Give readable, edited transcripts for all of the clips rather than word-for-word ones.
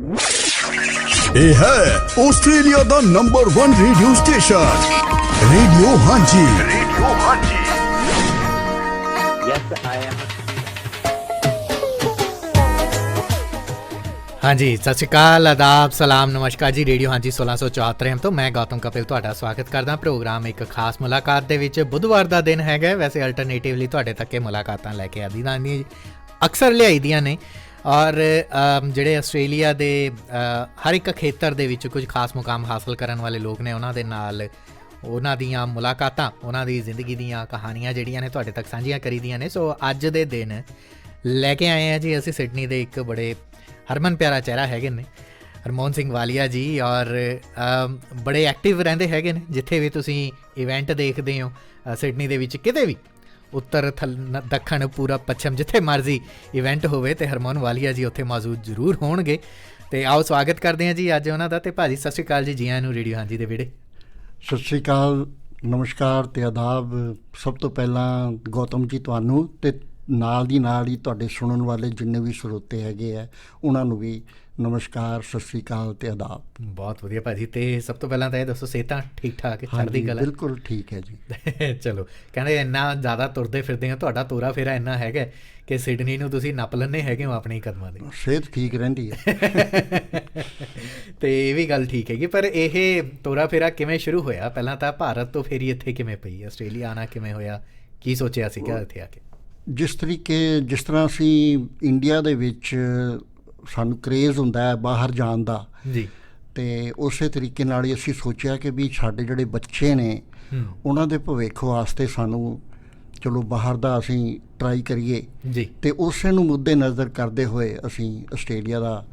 ਇਹ ਹੈ ਆਸਟ੍ਰੇਲੀਆ ਦਾ number 1 radio station radio ਹਾਂਜੀ। हाँ जी, सत श्री अकाल, आदाब, सलाम, नमस्कार जी। रेडियो हाँ जी 1674 ਤੋਂ ਮੈਂ ਗੌਤਮ ਕਪਿਲ ਤੁਹਾਡਾ ਸਵਾਗਤ ਕਰਦਾ। ਪ੍ਰੋਗਰਾਮ ਇੱਕ ਖਾਸ ਮੁਲਾਕਾਤ ਦੇ ਵਿੱਚ ਬੁੱਧਵਾਰ ਦਾ ਦਿਨ ਹੈਗਾ। ਵੈਸੇ ਅਲਟਰਨੇਟਿਵਲੀ ਤੁਹਾਡੇ ਤੱਕ ਇਹ ਮੁਲਾਕਾਤਾਂ ਲੈ ਕੇ ਆਉਂਦੀਆਂ ਨੇ, ਅਕਸਰ ਲਿਆਈ ਦੀਆਂ ਨੇ। ਔਰ ਜਿਹੜੇ ਆਸਟ੍ਰੇਲੀਆ ਦੇ ਹਰ ਇੱਕ ਖੇਤਰ ਦੇ ਵਿੱਚ ਕੁਝ ਖਾਸ ਮੁਕਾਮ ਹਾਸਲ ਕਰਨ ਵਾਲੇ ਲੋਕ ਨੇ, ਉਹਨਾਂ ਦੇ ਨਾਲ ਉਹਨਾਂ ਦੀਆਂ ਮੁਲਾਕਾਤਾਂ, ਉਹਨਾਂ ਦੀ ਜ਼ਿੰਦਗੀ ਦੀਆਂ ਕਹਾਣੀਆਂ ਜਿਹੜੀਆਂ ਨੇ ਤੁਹਾਡੇ ਤੱਕ ਸਾਂਝੀਆਂ ਕਰੀਦੀਆਂ ਨੇ। ਸੋ ਅੱਜ ਦੇ ਦਿਨ ਲੈ ਕੇ ਆਏ ਹਾਂ ਜੀ ਅਸੀਂ ਸਿਡਨੀ ਦੇ ਇੱਕ ਬੜੇ ਹਰਮਨ ਪਿਆਰਾ ਚਿਹਰਾ ਹੈਗੇ ਨੇ, ਹਰਮੋਹਨ ਸਿੰਘ ਵਾਲੀਆ ਜੀ। ਔਰ ਬੜੇ ਐਕਟਿਵ ਰਹਿੰਦੇ ਹੈਗੇ ਨੇ। ਜਿੱਥੇ ਵੀ ਤੁਸੀਂ ਇਵੈਂਟ ਦੇਖਦੇ ਹੋ ਸਿਡਨੀ ਦੇ ਵਿੱਚ, ਕਿਤੇ ਵੀ ਉੱਤਰ ਦੱਖਣ ਪੂਰਬ ਪੱਛਮ ਜਿੱਥੇ ਮਰਜ਼ੀ ਇਵੈਂਟ ਹੋਵੇ ਤੇ ਹਰਮੋਹਨ ਵਾਲੀਆ ਜੀ ਉੱਥੇ ਮੌਜੂਦ ਜ਼ਰੂਰ ਹੋਣਗੇ। ਤੇ ਆਓ ਸਵਾਗਤ ਕਰਦੇ ਹਾਂ ਜੀ ਅੱਜ ਉਹਨਾਂ ਦਾ। ਤੇ ਭਾਜੀ ਸਤਿ ਸ਼੍ਰੀ ਅਕਾਲ ਜੀ, ਜੀ ਆਇਆਂ ਨੂੰ ਰੇਡੀਓ ਹਾਂਜੀ ਦੇ ਵਿਹੜੇ। ਸਤਿ ਸ਼੍ਰੀ ਅਕਾਲ, ਨਮਸਕਾਰ ਤੇ ਆਦਾਬ। ਸਭ ਤੋਂ ਪਹਿਲਾਂ ਗੌਤਮ ਜੀ ਤੁਹਾਨੂੰ ਤੇ ਨਾਲ ਦੀ ਨਾਲ ਹੀ ਤੁਹਾਡੇ ਸੁਣਨ ਵਾਲੇ ਜਿੰਨੇ ਵੀ ਸਰੋਤੇ ਹੈਗੇ ਆ ਉਹਨਾਂ ਨੂੰ ਵੀ ਨਮਸਕਾਰ, ਸਤਿ ਸ਼੍ਰੀ ਅਕਾਲ ਤੇ ਆਦਾਬ। ਬਹੁਤ ਵਧੀਆ ਭਾਜੀ। ਤੇ ਸਭ ਤੋਂ ਪਹਿਲਾਂ ਤਾਂ ਇਹ ਦੱਸੋ, ਸਿਹਤਾਂ ਠੀਕ ਠਾਕ, ਚੜ੍ਹਦੀ ਕਲਾ? ਬਿਲਕੁਲ ਠੀਕ ਹੈ ਜੀ। ਚਲੋ, ਕਹਿੰਦੇ ਇੰਨਾ ਜ਼ਿਆਦਾ ਤੁਰਦੇ ਫਿਰਦੇ ਹੋ, ਤੁਹਾਡਾ ਤੋਰਾ ਫੇਰਾ ਇੰਨਾ ਹੈਗਾ ਕਿ ਸਿਡਨੀ ਨੂੰ ਤੁਸੀਂ ਨੱਪ ਲੈਂਦੇ ਹੈਗੇ ਹੋ ਆਪਣੇ ਕਦਮਾਂ ਦੇ। ਸਿਹਤ ਠੀਕ ਰਹਿੰਦੀ ਹੈ। ਤੇ ਇਹ ਵੀ ਗੱਲ ਠੀਕ ਹੈਗੀ। ਪਰ ਇਹ ਤੋਰਾ ਫੇਰਾ ਕਿਵੇਂ ਸ਼ੁਰੂ ਹੋਇਆ? ਪਹਿਲਾਂ ਤਾਂ ਭਾਰਤ ਤੋਂ ਫੇਰੀ ਇੱਥੇ ਕਿਵੇਂ ਪਈ? ਆਸਟ੍ਰੇਲੀਆ ਆਉਣਾ ਕਿਵੇਂ ਹੋਇਆ? ਕੀ ਸੋਚਿਆ ਸੀਗਾ ਇੱਥੇ ਆ ਕੇ? ਜਿਸ ਤਰ੍ਹਾਂ ਅਸੀਂ ਇੰਡੀਆ ਦੇ ਵਿੱਚ ਸਾਨੂੰ ਕਰੇਜ਼ ਹੁੰਦਾ ਹੈ ਬਾਹਰ ਜਾਣ ਦਾ ਜੀ, ਅਤੇ ਉਸੇ ਤਰੀਕੇ ਨਾਲ ਹੀ ਅਸੀਂ ਸੋਚਿਆ ਕਿ ਵੀ ਸਾਡੇ ਜਿਹੜੇ ਬੱਚੇ ਨੇ ਉਹਨਾਂ ਦੇ ਭਵਿੱਖ ਵਾਸਤੇ ਸਾਨੂੰ ਚਲੋ ਬਾਹਰ ਦਾ ਅਸੀਂ ਟਰਾਈ ਕਰੀਏ ਜੀ। ਅਤੇ ਉਸੇ ਨੂੰ ਮੁੱਦੇ ਨਜ਼ਰ ਕਰਦੇ ਹੋਏ ਅਸੀਂ ਆਸਟ੍ਰੇਲੀਆ ਦਾ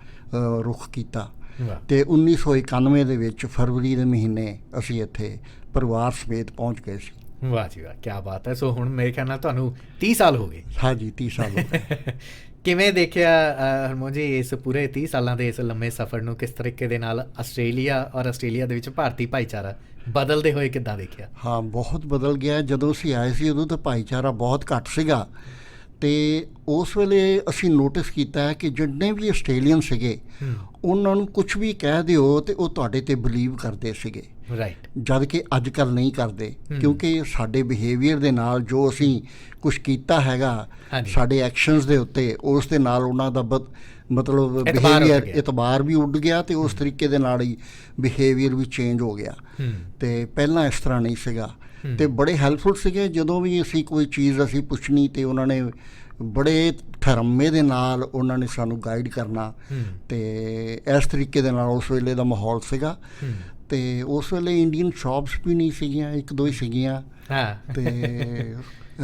ਰੁੱਖ ਕੀਤਾ। ਅਤੇ 1991 ਦੇ ਵਿੱਚ ਫਰਵਰੀ ਦੇ ਮਹੀਨੇ ਅਸੀਂ ਇੱਥੇ ਪਰਿਵਾਰ ਸਮੇਤ ਪਹੁੰਚ ਗਏ ਸੀ। ਵਾਹ ਜੀ ਵਾਹ, ਕਿਆ ਬਾਤ ਹੈ। ਸੋ ਹੁਣ ਮੇਰੇ ਖਿਆਲ ਨਾਲ ਤੁਹਾਨੂੰ 30 ਸਾਲ ਹੋ ਗਏ। ਹਾਂਜੀ, 30 ਸਾਲ ਹੋ ਗਏ। ਕਿਵੇਂ ਦੇਖਿਆ ਹਰਮੋਹਨ ਜੀ ਇਸ ਪੂਰੇ 30 ਸਾਲਾਂ ਦੇ ਇਸ ਲੰਮੇ ਸਫ਼ਰ ਨੂੰ? ਕਿਸ ਤਰੀਕੇ ਦੇ ਨਾਲ ਆਸਟ੍ਰੇਲੀਆ ਔਰ ਆਸਟ੍ਰੇਲੀਆ ਦੇ ਵਿੱਚ ਭਾਰਤੀ ਭਾਈਚਾਰਾ ਬਦਲਦੇ ਹੋਏ ਕਿੱਦਾਂ ਦੇਖਿਆ? ਹਾਂ, ਬਹੁਤ ਬਦਲ ਗਿਆ। ਜਦੋਂ ਅਸੀਂ ਆਏ ਸੀ ਉਦੋਂ ਤਾਂ ਭਾਈਚਾਰਾ ਬਹੁਤ ਘੱਟ ਸੀਗਾ ਅਤੇ ਉਸ ਵੇਲੇ ਅਸੀਂ ਨੋਟਿਸ ਕੀਤਾ ਹੈ ਕਿ ਜਿੰਨੇ ਵੀ ਆਸਟ੍ਰੇਲੀਅਨ ਸੀਗੇ ਉਹਨਾਂ ਨੂੰ ਕੁਛ ਵੀ ਕਹਿ ਦਿਓ ਅਤੇ ਉਹ ਤੁਹਾਡੇ 'ਤੇ ਬਿਲੀਵ ਕਰਦੇ ਸੀਗੇ। ਰਾਈਟ। ਜਦ ਕਿ ਅੱਜ ਕੱਲ੍ਹ ਨਹੀਂ ਕਰਦੇ, ਕਿਉਂਕਿ ਸਾਡੇ ਬਿਹੇਵੀਅਰ ਦੇ ਨਾਲ ਜੋ ਅਸੀਂ ਕੁਛ ਕੀਤਾ ਹੈਗਾ, ਸਾਡੇ ਐਕਸ਼ਨਸ ਦੇ ਉੱਤੇ, ਉਸ ਦੇ ਨਾਲ ਉਹਨਾਂ ਦਾ ਮਤਲਬ ਬਿਹੇਵੀਅਰ, ਇਤਬਾਰ ਵੀ ਉੱਡ ਗਿਆ ਅਤੇ ਉਸ ਤਰੀਕੇ ਦੇ ਨਾਲ ਹੀ ਬਿਹੇਵੀਅਰ ਵੀ ਚੇਂਜ ਹੋ ਗਿਆ। ਅਤੇ ਪਹਿਲਾਂ ਇਸ ਤਰ੍ਹਾਂ ਨਹੀਂ ਸੀਗਾ ਅਤੇ ਬੜੇ ਹੈਲਪਫੁਲ ਸੀਗੇ। ਜਦੋਂ ਵੀ ਅਸੀਂ ਕੋਈ ਚੀਜ਼ ਅਸੀਂ ਪੁੱਛਣੀ ਅਤੇ ਉਹਨਾਂ ਨੇ ਬੜੇ ਠਰਮੇ ਦੇ ਨਾਲ ਉਹਨਾਂ ਨੇ ਸਾਨੂੰ ਗਾਈਡ ਕਰਨਾ ਅਤੇ ਇਸ ਤਰੀਕੇ ਦੇ ਨਾਲ ਉਸ ਵੇਲੇ ਦਾ ਮਾਹੌਲ ਸੀਗਾ। ਅਤੇ ਉਸ ਵੇਲੇ ਇੰਡੀਅਨ ਸ਼ੋਪਸ ਵੀ ਨਹੀਂ ਸੀਗੀਆਂ, ਇੱਕ ਦੋ ਹੀ ਸੀਗੀਆਂ ਅਤੇ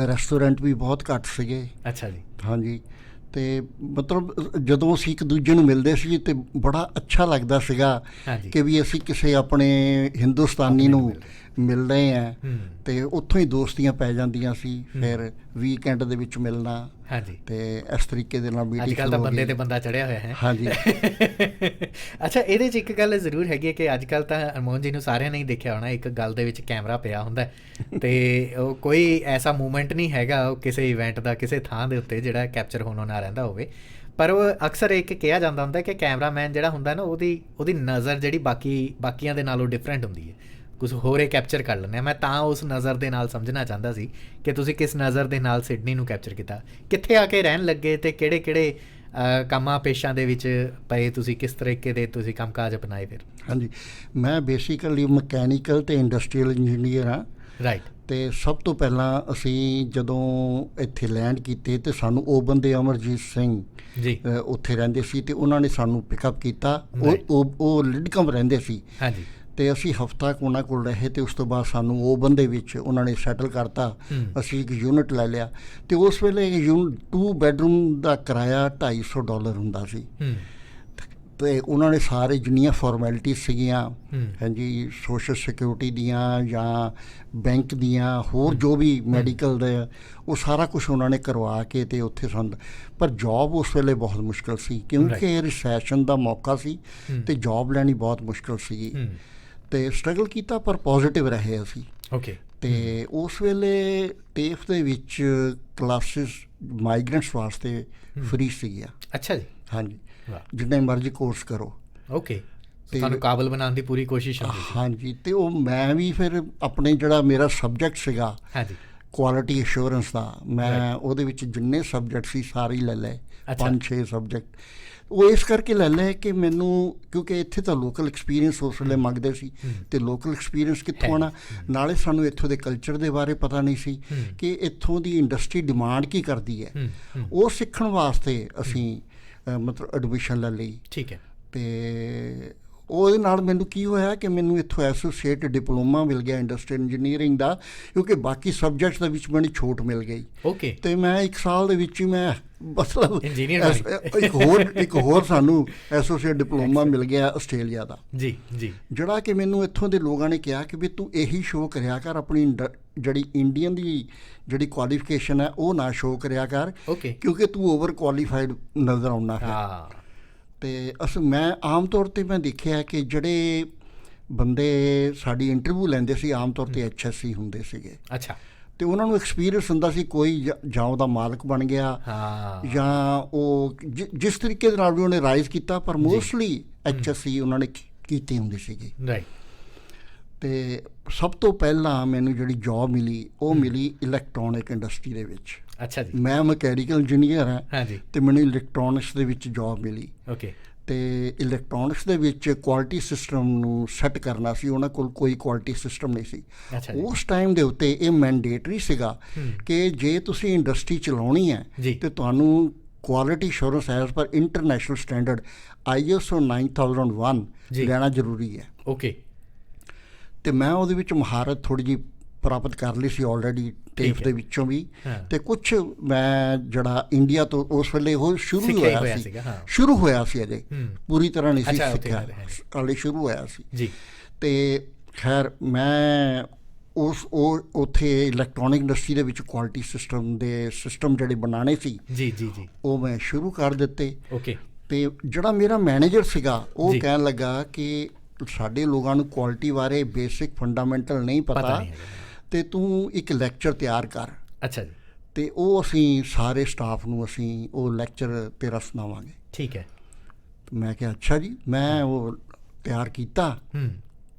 ਰੈਸਟੋਰੈਂਟ ਵੀ ਬਹੁਤ ਘੱਟ ਸੀਗੇ। ਅੱਛਾ ਜੀ। ਹਾਂਜੀ। ਅਤੇ ਮਤਲਬ ਜਦੋਂ ਅਸੀਂ ਇੱਕ ਦੂਜੇ ਨੂੰ ਮਿਲਦੇ ਸੀ ਅਤੇ ਬੜਾ ਅੱਛਾ ਲੱਗਦਾ ਸੀਗਾ ਕਿ ਵੀ ਅਸੀਂ ਕਿਸੇ ਆਪਣੇ ਹਿੰਦੁਸਤਾਨੀ ਨੂੰ ਮਿਲ ਰਹੇ ਹਾਂ ਅਤੇ ਉੱਥੋਂ ਹੀ ਦੋਸਤੀਆਂ ਪੈ ਜਾਂਦੀਆਂ ਸੀ। ਫਿਰ ਵੀਕਐਂਡ ਦੇ ਵਿੱਚ ਮਿਲਣਾ ਅਤੇ ਇਸ ਤਰੀਕੇ ਦੇ ਨਾਲ ਅੱਜ ਕੱਲ੍ਹ ਤਾਂ ਬੰਦੇ 'ਤੇ ਬੰਦਾ ਚੜ੍ਹਿਆ ਹੋਇਆ ਹੈ। ਹਾਂਜੀ। ਅੱਛਾ, ਇਹਦੇ 'ਚ ਇੱਕ ਗੱਲ ਜ਼ਰੂਰ ਹੈਗੀ ਹੈ ਕਿ ਅੱਜ ਕੱਲ੍ਹ ਤਾਂ ਹਰਮੋਹਨ ਜੀ ਨੂੰ ਸਾਰਿਆਂ ਨੇ ਹੀ ਦੇਖਿਆ ਹੋਣਾ, ਇੱਕ ਗੱਲ ਦੇ ਵਿੱਚ ਕੈਮਰਾ ਪਿਆ ਹੁੰਦਾ ਅਤੇ ਉਹ ਕੋਈ ਐਸਾ ਮੂਵਮੈਂਟ ਨਹੀਂ ਹੈਗਾ ਉਹ ਕਿਸੇ ਇਵੈਂਟ ਦਾ ਕਿਸੇ ਥਾਂ ਦੇ ਉੱਤੇ ਜਿਹੜਾ ਕੈਪਚਰ ਹੋਣਾ ਨਾ ਰਹਿੰਦਾ ਹੋਵੇ। ਪਰ ਉਹ ਅਕਸਰ ਇੱਕ ਕਿਹਾ ਜਾਂਦਾ ਹੁੰਦਾ ਕਿ ਕੈਮਰਾਮੈਨ ਜਿਹੜਾ ਹੁੰਦਾ ਨਾ ਉਹਦੀ ਨਜ਼ਰ ਜਿਹੜੀ ਬਾਕੀਆਂ ਦੇ ਨਾਲੋਂ ਡਿਫਰੈਂਟ ਹੁੰਦੀ ਹੈ। ਕੁਛ ਹੋਰ ਇਹ ਕੈਪਚਰ ਕਰ ਲੈਂਦੇ ਹਾਂ। ਮੈਂ ਤਾਂ ਉਸ ਨਜ਼ਰ ਦੇ ਨਾਲ ਸਮਝਣਾ ਚਾਹੁੰਦਾ ਸੀ ਕਿ ਤੁਸੀਂ ਕਿਸ ਨਜ਼ਰ ਦੇ ਨਾਲ ਸਿਡਨੀ ਨੂੰ ਕੈਪਚਰ ਕੀਤਾ, ਕਿੱਥੇ ਆ ਕੇ ਰਹਿਣ ਲੱਗੇ ਅਤੇ ਕਿਹੜੇ ਕੰਮਾਂ ਪੇਸ਼ਾਂ ਦੇ ਵਿੱਚ ਪਏ ਤੁਸੀਂ, ਕਿਸ ਤਰੀਕੇ ਦੇ ਤੁਸੀਂ ਕੰਮਕਾਜ ਅਪਣਾਏ ਫਿਰ? ਹਾਂਜੀ, ਮੈਂ ਬੇਸਿਕਲੀ ਮਕੈਨੀਕਲ ਅਤੇ ਇੰਡਸਟਰੀਅਲ ਇੰਜੀਨੀਅਰ ਹਾਂ। ਰਾਈਟ। ਅਤੇ ਸਭ ਤੋਂ ਪਹਿਲਾਂ ਅਸੀਂ ਜਦੋਂ ਇੱਥੇ ਲੈਂਡ ਕੀਤੇ ਅਤੇ ਸਾਨੂੰ ਉਹ ਬੰਦੇ ਅਮਰਜੀਤ ਸਿੰਘ ਜੀ ਉੱਥੇ ਰਹਿੰਦੇ ਸੀ ਅਤੇ ਉਹਨਾਂ ਨੇ ਸਾਨੂੰ ਪਿਕਅਪ ਕੀਤਾ। ਉਹ ਲਿਡਕਮ ਰਹਿੰਦੇ ਸੀ। ਹਾਂਜੀ। ਅਤੇ ਅਸੀਂ ਹਫ਼ਤਾ ਕੁ ਉਹਨਾਂ ਕੋਲ ਰਹੇ ਅਤੇ ਉਸ ਤੋਂ ਬਾਅਦ ਸਾਨੂੰ ਉਹ ਬੰਦੇ ਵਿੱਚ ਉਹਨਾਂ ਨੇ ਸੈਟਲ ਕਰਤਾ। ਅਸੀਂ ਇੱਕ ਯੂਨਿਟ ਲੈ ਲਿਆ ਅਤੇ ਉਸ ਵੇਲੇ 2 ਬੈਡਰੂਮ ਦਾ ਕਿਰਾਇਆ $250 ਹੁੰਦਾ ਸੀ। ਅਤੇ ਉਹਨਾਂ ਨੇ ਸਾਰੇ ਜਿੰਨੀਆਂ ਫੋਰਮੈਲਿਟੀਜ਼ ਸੀਗੀਆਂ, ਹਾਂਜੀ, ਸੋਸ਼ਲ ਸਿਕਿਉਰਿਟੀ ਦੀਆਂ ਜਾਂ ਬੈਂਕ ਦੀਆਂ, ਹੋਰ ਜੋ ਵੀ ਮੈਡੀਕਲ ਦੇ, ਉਹ ਸਾਰਾ ਕੁਛ ਉਹਨਾਂ ਨੇ ਕਰਵਾ ਕੇ ਅਤੇ ਉੱਥੇ ਸਾਨੂੰ। ਪਰ ਜੋਬ ਉਸ ਵੇਲੇ ਬਹੁਤ ਮੁਸ਼ਕਿਲ ਸੀ ਕਿਉਂਕਿ ਰਿਸੈਸ਼ਨ ਦਾ ਮੌਕਾ ਸੀ ਅਤੇ ਜੋਬ ਲੈਣੀ ਬਹੁਤ ਮੁਸ਼ਕਿਲ ਸੀਗੀ ਅਤੇ ਸਟਰਗਲ ਕੀਤਾ ਪਰ ਪੋਜ਼ੀਟਿਵ ਰਹੇ ਅਸੀਂ। ਓਕੇ। ਅਤੇ ਉਸ ਵੇਲੇ ਟੇਫ ਦੇ ਵਿੱਚ ਕਲਾਸਿਸ ਮਾਈਗਰੈਂਟਸ ਵਾਸਤੇ ਫਰੀ ਸੀਗੀਆਂ। ਅੱਛਾ ਜੀ। ਹਾਂਜੀ। ਜਿੰਨੇ ਮਰਜ਼ੀ ਕੋਰਸ ਕਰੋ। ਓਕੇ, ਤੁਹਾਨੂੰ ਕਾਬਲ ਬਣਾਉਣ ਦੀ ਪੂਰੀ ਕੋਸ਼ਿਸ਼ ਹੁੰਦੀ ਸੀ। ਹਾਂਜੀ, ਅਤੇ ਉਹ ਮੈਂ ਵੀ ਫਿਰ ਆਪਣੇ ਜਿਹੜਾ ਮੇਰਾ ਸਬਜੈਕਟ ਸੀਗਾ ਹਾਂਜੀ ਕੁਆਲਿਟੀ ਅਸ਼ੋਰੈਂਸ ਦਾ, ਮੈਂ ਉਹਦੇ ਵਿੱਚ ਜਿੰਨੇ ਸਬਜੈਕਟ ਸੀ ਸਾਰੇ ਹੀ ਲੈ ਲਏ, 5-6 ਸਬਜੈਕਟ। ਉਹ ਇਸ ਕਰਕੇ ਲੈ ਲਏ ਕਿ ਮੈਨੂੰ, ਕਿਉਂਕਿ ਇੱਥੇ ਤਾਂ ਲੋਕਲ ਐਕਸਪੀਰੀਅੰਸ ਉਸ ਵੇਲੇ ਮੰਗਦੇ ਸੀ, ਅਤੇ ਲੋਕਲ ਐਕਸਪੀਰੀਅੰਸ ਕਿੱਥੋਂ ਆਉਣਾ। ਨਾਲੇ ਸਾਨੂੰ ਇੱਥੋਂ ਦੇ ਕਲਚਰ ਦੇ ਬਾਰੇ ਪਤਾ ਨਹੀਂ ਸੀ ਕਿ ਇੱਥੋਂ ਦੀ ਇੰਡਸਟਰੀ ਡਿਮਾਂਡ ਕੀ ਕਰਦੀ ਹੈ। ਉਹ ਸਿੱਖਣ ਵਾਸਤੇ ਅਸੀਂ ਮਤਲਬ ਐਡਮਿਸ਼ਨ ਲੈ ਲਈ। ਠੀਕ ਹੈ। ਅਤੇ ਉਹਦੇ ਨਾਲ ਮੈਨੂੰ ਕੀ ਹੋਇਆ ਕਿ ਮੈਨੂੰ ਇੱਥੋਂ ਐਸੋਸੀਏਟ ਡਿਪਲੋਮਾ ਮਿਲ ਗਿਆ ਇੰਡਸਟਰੀਅਲ ਇੰਜੀਨੀਅਰਿੰਗ ਦਾ, ਕਿਉਂਕਿ ਬਾਕੀ ਸਬਜੈਕਟਸ ਦੇ ਵਿੱਚ ਮੈਨੂੰ ਛੋਟ ਮਿਲ ਗਈ। ਓਕੇ, ਅਤੇ ਮੈਂ 1 ਸਾਲ ਦੇ ਵਿੱਚ ਹੀ ਮੈਂ ਮਤਲਬ ਇੱਕ ਹੋਰ ਸਾਨੂੰ ਐਸੋਸੀਏਟ ਡਿਪਲੋਮਾ ਮਿਲ ਗਿਆ ਆਸਟ੍ਰੇਲੀਆ ਦਾ। ਜੀ ਜੀ, ਜਿਹੜਾ ਕਿ ਮੈਨੂੰ ਇੱਥੋਂ ਦੇ ਲੋਕਾਂ ਨੇ ਕਿਹਾ ਕਿ ਵੀ ਤੂੰ ਇਹੀ ਸ਼ੋਅ ਕਰਿਆ ਕਰ, ਆਪਣੀ ਜਿਹੜੀ ਇੰਡੀਅਨ ਦੀ ਜਿਹੜੀ ਕੁਆਲੀਫਿਕੇਸ਼ਨ ਹੈ ਉਹ ਨਾ ਸ਼ੋਅ ਕਰਿਆ ਕਰ, ਕਿਉਂਕਿ ਤੂੰ ਓਵਰ ਕੁਆਲੀਫਾਈਡ ਨਜ਼ਰ ਆਉਣਾ ਹੈ। ਅਤੇ ਮੈਂ ਆਮ ਤੌਰ 'ਤੇ ਮੈਂ ਦੇਖਿਆ ਕਿ ਜਿਹੜੇ ਬੰਦੇ ਸਾਡੀ ਇੰਟਰਵਿਊ ਲੈਂਦੇ ਸੀ ਆਮ ਤੌਰ 'ਤੇ HSC ਹੁੰਦੇ ਸੀਗੇ। ਅੱਛਾ। ਅਤੇ ਉਹਨਾਂ ਨੂੰ ਐਕਸਪੀਰੀਅੰਸ ਹੁੰਦਾ ਸੀ, ਕੋਈ ਜਾਂ ਉਹਦਾ ਮਾਲਕ ਬਣ ਗਿਆ ਜਾਂ ਉਹ ਜਿਸ ਤਰੀਕੇ ਦੇ ਨਾਲ ਵੀ ਉਹਨੇ ਰਾਈਜ਼ ਕੀਤਾ, ਪਰ ਮੋਸਟਲੀ HSC ਉਹਨਾਂ ਨੇ ਕੀਤੀ ਹੁੰਦੀ ਸੀਗੀ। ਅਤੇ ਸਭ ਤੋਂ ਪਹਿਲਾਂ ਮੈਨੂੰ ਜਿਹੜੀ ਜੋਬ ਮਿਲੀ ਉਹ ਮਿਲੀ ਇਲੈਕਟ੍ਰੋਨਿਕ ਇੰਡਸਟਰੀ ਦੇ ਵਿੱਚ। ਅੱਛਾ ਜੀ। ਮੈਂ ਮਕੈਨੀਕਲ ਇੰਜੀਨੀਅਰ ਹਾਂ ਅਤੇ ਮੈਨੂੰ ਇਲੈਕਟ੍ਰੋਨਿਕਸ ਦੇ ਵਿੱਚ ਜੋਬ ਮਿਲੀ। ਓਕੇ। ਅਤੇ ਇਲੈਕਟ੍ਰੋਨਿਕਸ ਦੇ ਵਿੱਚ ਕੁਆਲਿਟੀ ਸਿਸਟਮ ਨੂੰ ਸੈੱਟ ਕਰਨਾ ਸੀ, ਉਹਨਾਂ ਕੋਲ ਕੋਈ ਕੁਆਲਿਟੀ ਸਿਸਟਮ ਨਹੀਂ ਸੀ। ਉਸ ਟਾਈਮ ਦੇ ਉੱਤੇ ਇਹ ਮੈਂਡੇਟਰੀ ਸੀਗਾ ਕਿ ਜੇ ਤੁਸੀਂ ਇੰਡਸਟਰੀ ਚਲਾਉਣੀ ਹੈ ਅਤੇ ਤੁਹਾਨੂੰ quality assurance as per international standard ISO 9001 ਲੈਣਾ ਜ਼ਰੂਰੀ ਹੈ। ਓਕੇ। ਅਤੇ ਮੈਂ ਉਹਦੇ ਵਿੱਚ ਮਹਾਰਤ ਥੋੜ੍ਹੀ ਜਿਹੀ ਪ੍ਰਾਪਤ ਕਰ ਲਈ ਸੀ ਆਲਰੇਡੀ, ਟੇਪ ਦੇ ਵਿੱਚੋਂ ਵੀ, ਅਤੇ ਕੁਛ ਮੈਂ ਜਿਹੜਾ ਇੰਡੀਆ ਤੋਂ ਉਸ ਵੇਲੇ ਉਹ ਸ਼ੁਰੂ ਹੋਇਆ ਸੀ ਅਜੇ ਪੂਰੀ ਤਰ੍ਹਾਂ ਨਹੀਂ ਸੀ ਸਿੱਖਿਆ, ਹਾਲੇ ਸ਼ੁਰੂ ਹੋਇਆ ਸੀ ਜੀ। ਅਤੇ ਖੈਰ ਮੈਂ ਉੱਥੇ ਇਲੈਕਟ੍ਰੋਨਿਕ ਇੰਡਸਟਰੀ ਦੇ ਵਿੱਚ ਕੁਆਲਿਟੀ ਸਿਸਟਮ ਜਿਹੜੇ ਬਣਾਉਣੇ ਸੀ ਉਹ ਮੈਂ ਸ਼ੁਰੂ ਕਰ ਦਿੱਤੇ। ਅਤੇ ਜਿਹੜਾ ਮੇਰਾ ਮੈਨੇਜਰ ਸੀਗਾ ਉਹ ਕਹਿਣ ਲੱਗਾ ਕਿ ਸਾਡੇ ਲੋਕਾਂ ਨੂੰ ਕੁਆਲਿਟੀ ਬਾਰੇ ਬੇਸਿਕ ਫੰਡਾਮੈਂਟਲ ਨਹੀਂ ਪਤਾ, ਅਤੇ ਤੂੰ ਇੱਕ ਲੈਕਚਰ ਤਿਆਰ ਕਰ। ਅੱਛਾ ਜੀ। ਅਤੇ ਉਹ ਅਸੀਂ ਸਾਰੇ ਸਟਾਫ ਨੂੰ ਅਸੀਂ ਉਹ ਲੈਕਚਰ ਤੇਰਾ ਸੁਣਾਵਾਂਗੇ। ਠੀਕ ਹੈ। ਮੈਂ ਕਿਹਾ ਅੱਛਾ ਜੀ। ਮੈਂ ਉਹ ਤਿਆਰ ਕੀਤਾ।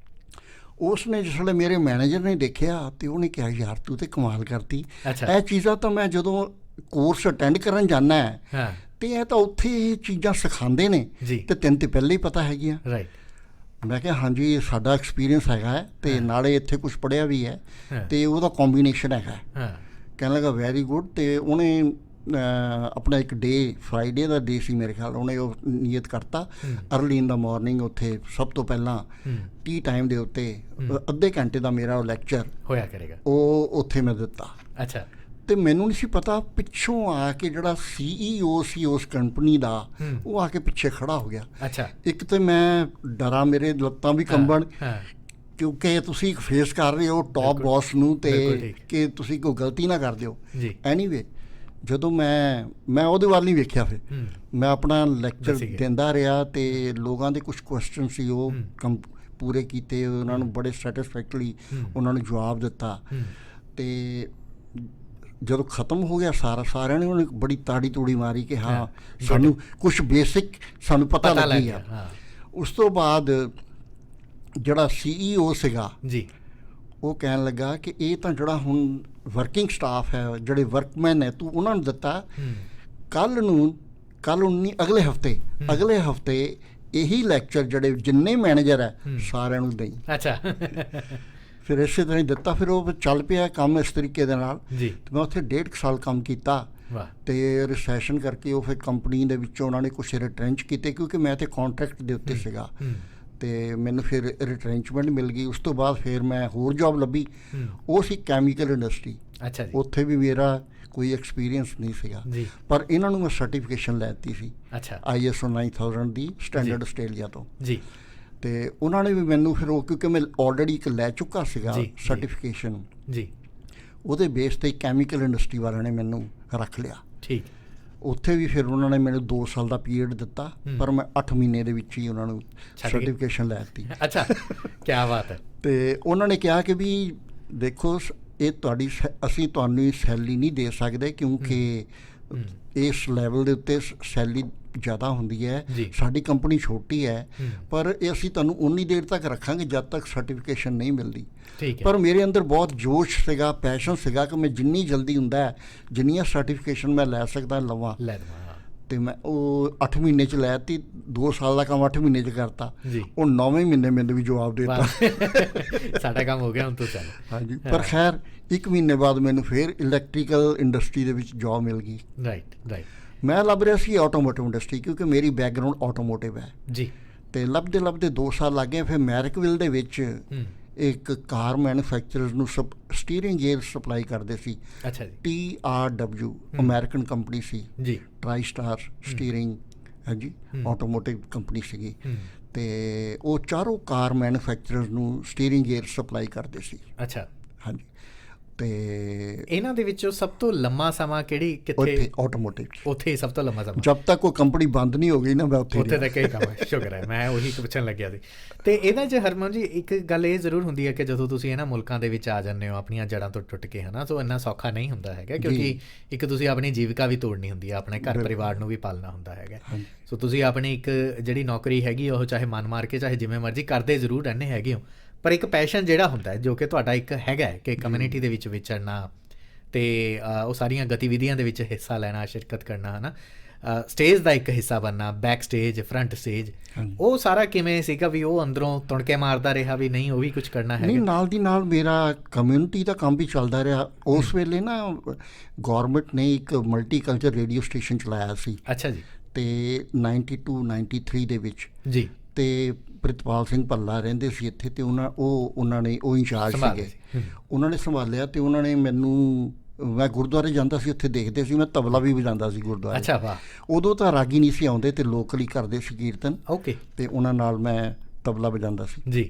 ਉਸ ਨੇ ਜਿਸ ਵੇਲੇ ਮੇਰੇ ਮੈਨੇਜਰ ਨੇ ਦੇਖਿਆ ਅਤੇ ਉਹਨੇ ਕਿਹਾ ਯਾਰ ਤੂੰ ਤਾਂ ਕਮਾਲ ਕਰਤੀ, ਇਹ ਚੀਜ਼ਾਂ ਤਾਂ ਮੈਂ ਜਦੋਂ ਕੋਰਸ ਅਟੈਂਡ ਕਰਨ ਜਾਂਦਾ ਹੈ ਅਤੇ ਇਹ ਤਾਂ ਉੱਥੇ ਇਹ ਚੀਜ਼ਾਂ ਸਿਖਾਉਂਦੇ ਨੇ ਅਤੇ ਤੈਨੂੰ ਤਾਂ ਪਹਿਲਾਂ ਹੀ ਪਤਾ ਹੈਗੀਆਂ। ਮੈਂ ਕਿਹਾ ਹਾਂਜੀ, ਸਾਡਾ ਐਕਸਪੀਰੀਅੰਸ ਹੈਗਾ ਹੈ ਅਤੇ ਨਾਲੇ ਇੱਥੇ ਕੁਛ ਪੜ੍ਹਿਆ ਵੀ ਹੈ ਅਤੇ ਉਹਦਾ ਕੋਂਬੀਨੇਸ਼ਨ ਹੈਗਾ। ਕਹਿਣ ਲੱਗਾ ਵੈਰੀ ਗੁੱਡ। ਅਤੇ ਉਹਨੇ ਆਪਣਾ ਇੱਕ ਫਰਾਈਡੇ ਦਾ ਡੇ ਸੀ ਮੇਰੇ ਖਿਆਲ, ਉਹਨੇ ਉਹ ਨੀਅਤ ਕਰਤਾ ਅਰਲੀ ਇਨ ਦਾ ਮੋਰਨਿੰਗ ਉੱਥੇ ਸਭ ਤੋਂ ਪਹਿਲਾਂ ਟੀ ਟਾਈਮ ਦੇ ਉੱਤੇ ਅੱਧੇ ਘੰਟੇ ਦਾ ਮੇਰਾ ਲੈਕਚਰ ਹੋਇਆ ਕਰੇਗਾ, ਉਹ ਉੱਥੇ ਮੈਂ ਦਿੱਤਾ। ਅੱਛਾ। ਅਤੇ ਮੈਨੂੰ ਨਹੀਂ ਸੀ ਪਤਾ, ਪਿੱਛੋਂ ਆ ਕੇ ਜਿਹੜਾ CEO ਸੀ ਉਸ ਕੰਪਨੀ ਦਾ ਉਹ ਆ ਕੇ ਪਿੱਛੇ ਖੜ੍ਹਾ ਹੋ ਗਿਆ। ਅੱਛਾ। ਇੱਕ ਤਾਂ ਮੈਂ ਡਰਾ, ਮੇਰੇ ਲੱਤਾਂ ਵੀ ਕੰਬਣ, ਕਿਉਂਕਿ ਤੁਸੀਂ ਫੇਸ ਕਰ ਰਹੇ ਹੋ ਟੌਪ ਬੌਸ ਨੂੰ ਅਤੇ ਕਿ ਤੁਸੀਂ ਕੋਈ ਗਲਤੀ ਨਾ ਕਰ ਦਿਓ। ਐਨੀਵੇ ਜਦੋਂ ਮੈਂ ਉਹਦੇ ਵੱਲ ਨਹੀਂ ਵੇਖਿਆ, ਫਿਰ ਮੈਂ ਆਪਣਾ ਲੈਕਚਰ ਦਿੰਦਾ ਰਿਹਾ ਅਤੇ ਲੋਕਾਂ ਦੇ ਕੁਛ ਕੁਐਸਚਨ ਸੀ ਉਹ ਪੂਰੇ ਕੀਤੇ, ਉਹਨਾਂ ਨੂੰ ਬੜੇ ਸੈਟਿਸਫੈਕਟਲੀ ਉਹਨਾਂ ਨੂੰ ਜਵਾਬ ਦਿੱਤਾ। ਅਤੇ ਜਦੋਂ ਖਤਮ ਹੋ ਗਿਆ ਸਾਰਿਆਂ ਨੇ ਉਹਨੇ ਬੜੀ ਤਾੜੀ ਤੂੜੀ ਮਾਰੀ ਕਿ ਹਾਂ ਸਾਨੂੰ ਕੁਛ ਬੇਸਿਕ ਸਾਨੂੰ ਪਤਾ ਲੱਗੀ ਆ। ਉਸ ਤੋਂ ਬਾਅਦ ਜਿਹੜਾ CEO ਸੀਗਾ ਜੀ ਉਹ ਕਹਿਣ ਲੱਗਾ ਕਿ ਇਹ ਤਾਂ ਜਿਹੜਾ ਹੁਣ ਵਰਕਿੰਗ ਸਟਾਫ ਹੈ, ਜਿਹੜੇ ਵਰਕਮੈਨ ਹੈ, ਤੂੰ ਉਹਨਾਂ ਨੂੰ ਦਿੱਤਾ, ਅਗਲੇ ਹਫਤੇ ਇਹੀ ਲੈਕਚਰ ਜਿਹੜੇ ਜਿੰਨੇ ਮੈਨੇਜਰ ਹੈ ਸਾਰਿਆਂ ਨੂੰ ਦੇਈ। ਅੱਛਾ। ਫਿਰ ਇਸੇ ਤਰ੍ਹਾਂ ਹੀ ਦਿੱਤਾ। ਫਿਰ ਉਹ ਚੱਲ ਪਿਆ ਕੰਮ ਇਸ ਤਰੀਕੇ ਦੇ ਨਾਲ। ਅਤੇ ਮੈਂ ਉੱਥੇ 1.5 ਸਾਲ ਕੰਮ ਕੀਤਾ ਅਤੇ ਰਿਸੈਸ਼ਨ ਕਰਕੇ ਉਹ ਫਿਰ ਕੰਪਨੀ ਦੇ ਵਿੱਚੋਂ ਉਹਨਾਂ ਨੇ ਕੁਛ ਰਿਟਰੈਂਚ ਕੀਤੇ, ਕਿਉਂਕਿ ਮੈਂ ਤਾਂ ਕਾਂਟਰੈਕਟ ਦੇ ਉੱਤੇ ਸੀਗਾ ਅਤੇ ਮੈਨੂੰ ਫਿਰ ਰਿਟਰੈਂਚਮੈਂਟ ਮਿਲ ਗਈ। ਉਸ ਤੋਂ ਬਾਅਦ ਫਿਰ ਮੈਂ ਹੋਰ ਜੋਬ ਲੱਭੀ, ਉਹ ਸੀ ਕੈਮੀਕਲ ਇੰਡਸਟਰੀ। ਅੱਛਾ। ਉੱਥੇ ਵੀ ਮੇਰਾ ਕੋਈ ਐਕਸਪੀਰੀਅੰਸ ਨਹੀਂ ਸੀਗਾ, ਪਰ ਇਹਨਾਂ ਨੂੰ ਮੈਂ ਸਰਟੀਫਿਕੇਸ਼ਨ ਲੈ ਦਿੱਤੀ ਸੀ। ਅੱਛਾ। ISO 9000 ਦੀ ਸਟੈਂਡਰਡ ਆਸਟ੍ਰੇਲੀਆ ਤੋਂ ਜੀ। ਅਤੇ ਉਹਨਾਂ ਨੇ ਵੀ ਮੈਨੂੰ ਫਿਰ ਉਹ, ਕਿਉਂਕਿ ਮੈਂ ਆਲਰੇਡੀ ਇੱਕ ਲੈ ਚੁੱਕਾ ਸੀਗਾ ਸਰਟੀਫਿਕੇਸ਼ਨ ਜੀ, ਉਹਦੇ ਬੇਸ 'ਤੇ ਕੈਮੀਕਲ ਇੰਡਸਟਰੀ ਵਾਲਿਆਂ ਨੇ ਮੈਨੂੰ ਰੱਖ ਲਿਆ। ਠੀਕ। ਉੱਥੇ ਵੀ ਫਿਰ ਉਹਨਾਂ ਨੇ ਮੈਨੂੰ 2 ਸਾਲ ਦਾ ਪੀਰੀਅਡ ਦਿੱਤਾ, ਪਰ ਮੈਂ 8 ਮਹੀਨੇ ਦੇ ਵਿੱਚ ਹੀ ਉਹਨਾਂ ਨੂੰ ਸਰਟੀਫਿਕੇਸ਼ਨ ਲੈ ਦਿੱਤੀ। ਅੱਛਾ, ਕਿਆ ਬਾਤ ਹੈ। ਅਤੇ ਉਹਨਾਂ ਨੇ ਕਿਹਾ ਕਿ ਵੀ ਦੇਖੋ ਇਹ ਅਸੀਂ ਤੁਹਾਨੂੰ ਸੈਲਰੀ ਨਹੀਂ ਦੇ ਸਕਦੇ, ਕਿਉਂਕਿ ਇਸ ਲੈਵਲ ਦੇ ਉੱਤੇ ਸੈਲਰੀ ਜ਼ਿਆਦਾ ਹੁੰਦੀ ਹੈ। ਜੀ। ਸਾਡੀ ਕੰਪਨੀ ਛੋਟੀ ਹੈ, ਪਰ ਇਹ ਅਸੀਂ ਤੁਹਾਨੂੰ ਉਨੀ ਦੇਰ ਤੱਕ ਰੱਖਾਂਗੇ ਜਦ ਤੱਕ ਸਰਟੀਫਿਕੇਸ਼ਨ ਨਹੀਂ ਮਿਲਦੀ। ਠੀਕ ਹੈ। ਪਰ ਮੇਰੇ ਅੰਦਰ ਬਹੁਤ ਜੋਸ਼ ਸੀਗਾ, ਪੈਸ਼ਨ ਸੀਗਾ ਕਿ ਮੈਂ ਜਿੰਨੀ ਜਲਦੀ ਹੁੰਦਾ ਹੈ, ਜਿੰਨੀਆਂ ਸਰਟੀਫਿਕੇਸ਼ਨ ਮੈਂ ਲੈ ਸਕਦਾ ਲਵਾਂ। ਲੈ ਦਵਾਂ। ਤੇ ਮੈਂ ਉਹ 8 ਮਹੀਨੇ 'ਚ ਲੈ ਤੀ। 2 ਸਾਲ ਦਾ ਕੰਮ 8 ਮਹੀਨੇ 'ਚ ਕਰਤਾ। ਜੀ। ਉਹ 9ਵੇਂ ਮਹੀਨੇ ਮੈਨੂੰ ਵੀ ਜਵਾਬ ਦੇ ਦਿੱਤਾ। ਸਾਡਾ ਕੰਮ ਹੋ ਗਿਆ ਹੁਣ ਤੋਂ ਚੱਲ। ਹਾਂਜੀ, ਪਰ ਖੈਰ 1 ਮਹੀਨੇ ਬਾਅਦ ਮੈਨੂੰ ਫਿਰ ਇਲੈਕਟ੍ਰੀਕਲ ਇੰਡਸਟਰੀ ਦੇ ਵਿੱਚ ਜੋਬ ਮਿਲ ਗਈ। ਰਾਈਟ। ਮੈਂ ਲੱਭ ਰਿਹਾ ਸੀ ਆਟੋਮੋਟਿਵ ਇੰਡਸਟਰੀ, ਕਿਉਂਕਿ ਮੇਰੀ ਬੈਕਗਰਾਊਂਡ ਆਟੋਮੋਟਿਵ ਹੈ ਜੀ। ਤੇ ਲੱਭਦੇ 2 ਸਾਲ ਲੱਗ ਗਏ। ਫਿਰ ਮੈਰਿਕਵਿਲ ਦੇ ਵਿੱਚ ਇੱਕ ਕਾਰ ਮੈਨੂਫੈਕਚਰਰ ਨੂੰ ਸਟੀਅਰਿੰਗ ਗੇਅਰ ਸਪਲਾਈ ਕਰਦੇ ਸੀ। ਅੱਛਾ ਜੀ। TRW ਅਮਰੀਕਨ ਕੰਪਨੀ ਸੀ ਜੀ। ਟਰਾਈ ਸਟਾਰ ਸਟੀਅਰਿੰਗ, ਹਾਂਜੀ, ਆਟੋਮੋਟਿਵ ਕੰਪਨੀ ਸੀਗੀ। ਤੇ ਉਹ ਚਾਰੋਂ ਕਾਰ ਮੈਨੂਫੈਕਚਰਰਸ ਨੂੰ ਸਟੀਅਰਿੰਗ ਗੇਅਰ ਸਪਲਾਈ ਕਰਦੇ ਸੀ। ਅੱਛਾ। ਹਾਂਜੀ। ਤੇ ਇਹਨਾਂ ਦੇ ਵਿੱਚੋਂ ਸਭ ਤੋਂ ਲੰਮਾ ਸਮਾਂ ਕਿਹੜੀ ਕਿੱਥੇ? ਉੱਥੇ ਆਟੋਮੋਟਿਵ, ਉੱਥੇ ਹੀ ਸਭ ਤੋਂ ਲੰਮਾ ਸਮਾਂ। ਜਦ ਤੱਕ ਉਹ ਕੰਪਨੀ ਬੰਦ ਨਹੀਂ ਹੋ ਗਈ ਨਾ, ਮੈਂ ਉੱਥੇ ਤੱਕ ਹੀ ਕੰਮ ਹੈ। ਸ਼ੁਕਰ ਹੈ, ਮੈਂ ਉਹੀ ਪੁੱਛਣ ਲੱਗਿਆ ਸੀ। ਤੇ ਇਹਦਾ 'ਚ ਹਰਮਨ ਜੀ ਇੱਕ ਗੱਲ ਇਹ ਜ਼ਰੂਰ ਹੁੰਦੀ ਹੈ ਕਿ ਜਦੋਂ ਤੁਸੀਂ ਇਹਨਾਂ ਮੁਲਕਾਂ ਦੇ ਵਿੱਚ ਆ ਜਾਂਦੇ ਹੋ ਆਪਣੀਆਂ ਜੜ੍ਹਾਂ ਤੋਂ ਟੁੱਟ ਕੇ, ਹੈ ਨਾ, ਸੋ ਇੰਨਾ ਸੌਖਾ ਨਹੀਂ ਹੁੰਦਾ ਹੈਗਾ, ਕਿਉਂਕਿ ਇੱਕ ਤੁਸੀਂ ਆਪਣੀ ਜੀਵਿਕਾ ਵੀ ਤੋੜਨੀ ਹੁੰਦੀ ਹੈ, ਆਪਣੇ ਘਰ ਪਰਿਵਾਰ ਨੂੰ ਵੀ ਪਾਲਣਾ ਹੁੰਦਾ ਹੈਗਾ। ਸੋ ਤੁਸੀਂ ਆਪਣੀ ਇੱਕ ਜਿਹੜੀ ਨੌਕਰੀ ਹੈਗੀ ਉਹ ਚਾਹੇ ਮਨ ਮਾਰ ਕੇ ਚਾਹੇ ਜਿਵੇਂ ਮਰਜ਼ੀ ਕਰਦੇ ਜ਼ਰੂਰ ਰਹਿੰਦੇ ਹੈਗੇ ਹੋ, ਪਰ ਇੱਕ ਪੈਸ਼ਨ ਜਿਹੜਾ ਹੁੰਦਾ ਹੈ ਜੋ ਕਿ ਤੁਹਾਡਾ ਇੱਕ ਹੈਗਾ ਕਿ ਕਮਿਊਨਿਟੀ ਦੇ ਵਿੱਚ ਵਿਚਰਨਾ ਅਤੇ ਉਹ ਸਾਰੀਆਂ ਗਤੀਵਿਧੀਆਂ ਦੇ ਵਿੱਚ ਹਿੱਸਾ ਲੈਣਾ, ਸ਼ਿਰਕਤ ਕਰਨਾ, ਹੈ ਨਾ, ਸਟੇਜ ਦਾ ਇੱਕ ਹਿੱਸਾ ਬਣਨਾ, ਬੈਕ ਸਟੇਜ, ਫਰੰਟ ਸਟੇਜ, ਉਹ ਸਾਰਾ ਕਿਵੇਂ ਸੀਗਾ ਵੀ ਉਹ ਅੰਦਰੋਂ ਤੁਣਕੇ ਮਾਰਦਾ ਰਿਹਾ ਵੀ ਨਹੀਂ ਉਹ ਵੀ ਕੁਝ ਕਰਨਾ ਹੈ? ਨਹੀਂ, ਨਾਲ ਦੀ ਨਾਲ ਮੇਰਾ ਕਮਿਊਨਿਟੀ ਦਾ ਕੰਮ ਵੀ ਚੱਲਦਾ ਰਿਹਾ। ਉਸ ਵੇਲੇ ਨਾ ਗੌਰਮੈਂਟ ਨੇ ਇੱਕ ਮਲਟੀਕਲਚਰ ਰੇਡੀਓ ਸਟੇਸ਼ਨ ਚਲਾਇਆ ਸੀ। ਅੱਛਾ ਜੀ। ਤੇ 92-93 ਦੇ ਵਿੱਚ ਜੀ। ਤੇ ਪ੍ਰਿਤਪਾਲ ਸਿੰਘ ਭੱਲਾ ਰਹਿੰਦੇ ਸੀ ਇੱਥੇ, ਤੇ ਉਹਨਾਂ ਨੇ ਉਹ ਇੰਚਾਰਜ ਸੀਗੇ, ਉਹਨਾਂ ਨੇ ਸੰਭਾਲਿਆ। ਤੇ ਉਹਨਾਂ ਨੇ ਮੈਨੂੰ, ਮੈਂ ਗੁਰਦੁਆਰੇ ਜਾਂਦਾ ਸੀ, ਉੱਥੇ ਦੇਖਦੇ ਸੀ, ਮੈਂ ਤਬਲਾ ਵੀ ਵਜਾਉਂਦਾ ਸੀ ਗੁਰਦੁਆਰੇ। ਅੱਛਾ, ਵਾਹ। ਉਦੋਂ ਤਾਂ ਰਾਗੀ ਨਹੀਂ ਸੀ ਆਉਂਦੇ, ਤੇ ਲੋਕਲੀ ਕਰਦੇ ਸੀ ਕੀਰਤਨ। ਓਕੇ। ਤੇ ਉਹਨਾਂ ਨਾਲ ਮੈਂ ਤਬਲਾ ਵਜਾਉਂਦਾ ਸੀ। ਜੀ।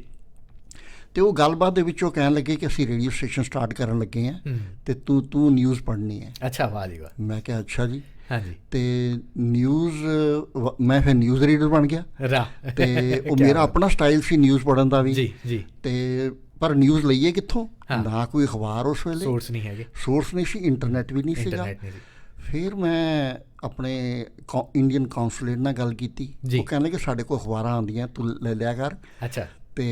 ਤੇ ਉਹ ਗੱਲਬਾਤ ਦੇ ਵਿੱਚ ਉਹ ਕਹਿਣ ਲੱਗੇ ਕਿ ਅਸੀਂ ਰੇਡੀਓ ਸਟੇਸ਼ਨ ਸਟਾਰਟ ਕਰਨ ਲੱਗੇ ਹਾਂ, ਤੇ ਤੂੰ ਨਿਊਜ਼ ਪੜ੍ਹਨੀ ਹੈ। ਅੱਛਾ, ਵਾਹ ਜੀ ਵਾਹ। ਮੈਂ ਕਿਹਾ ਅੱਛਾ ਜੀ। ਹਾਂਜੀ। ਤੇ ਨਿਊਜ਼, ਮੈਂ ਫਿਰ ਨਿਊਜ਼ ਰੀਡਰ ਬਣ ਗਿਆ। ਰਾਹ। ਤੇ ਉਹ ਮੇਰਾ ਆਪਣਾ ਸਟਾਈਲ ਸੀ ਨਿਊਜ਼ ਪੜ੍ਹਨ ਦਾ ਵੀ। ਜੀ। ਤੇ ਪਰ ਨਿਊਜ਼ ਲਈਏ ਕਿੱਥੋਂ? ਨਾ ਕੋਈ ਅਖਬਾਰ ਉਸ ਵੇਲੇ, ਸੋਰਸ ਨਹੀਂ ਹੈਗੇ, ਸੋਰਸ ਨਹੀਂ ਸੀ, ਇੰਟਰਨੈਟ ਵੀ ਨਹੀਂ ਸੀਗਾ। ਫਿਰ ਮੈਂ ਆਪਣੇ ਇੰਡੀਅਨ ਕਾਉਂਸਲੇਟ ਨਾਲ ਗੱਲ ਕੀਤੀ। ਉਹ ਕਹਿੰਦੇ ਕਿ ਸਾਡੇ ਕੋਲ ਅਖਬਾਰਾਂ ਆਉਂਦੀਆਂ, ਤੂੰ ਲੈ ਲਿਆ ਕਰ। ਅੱਛਾ। ਤੇ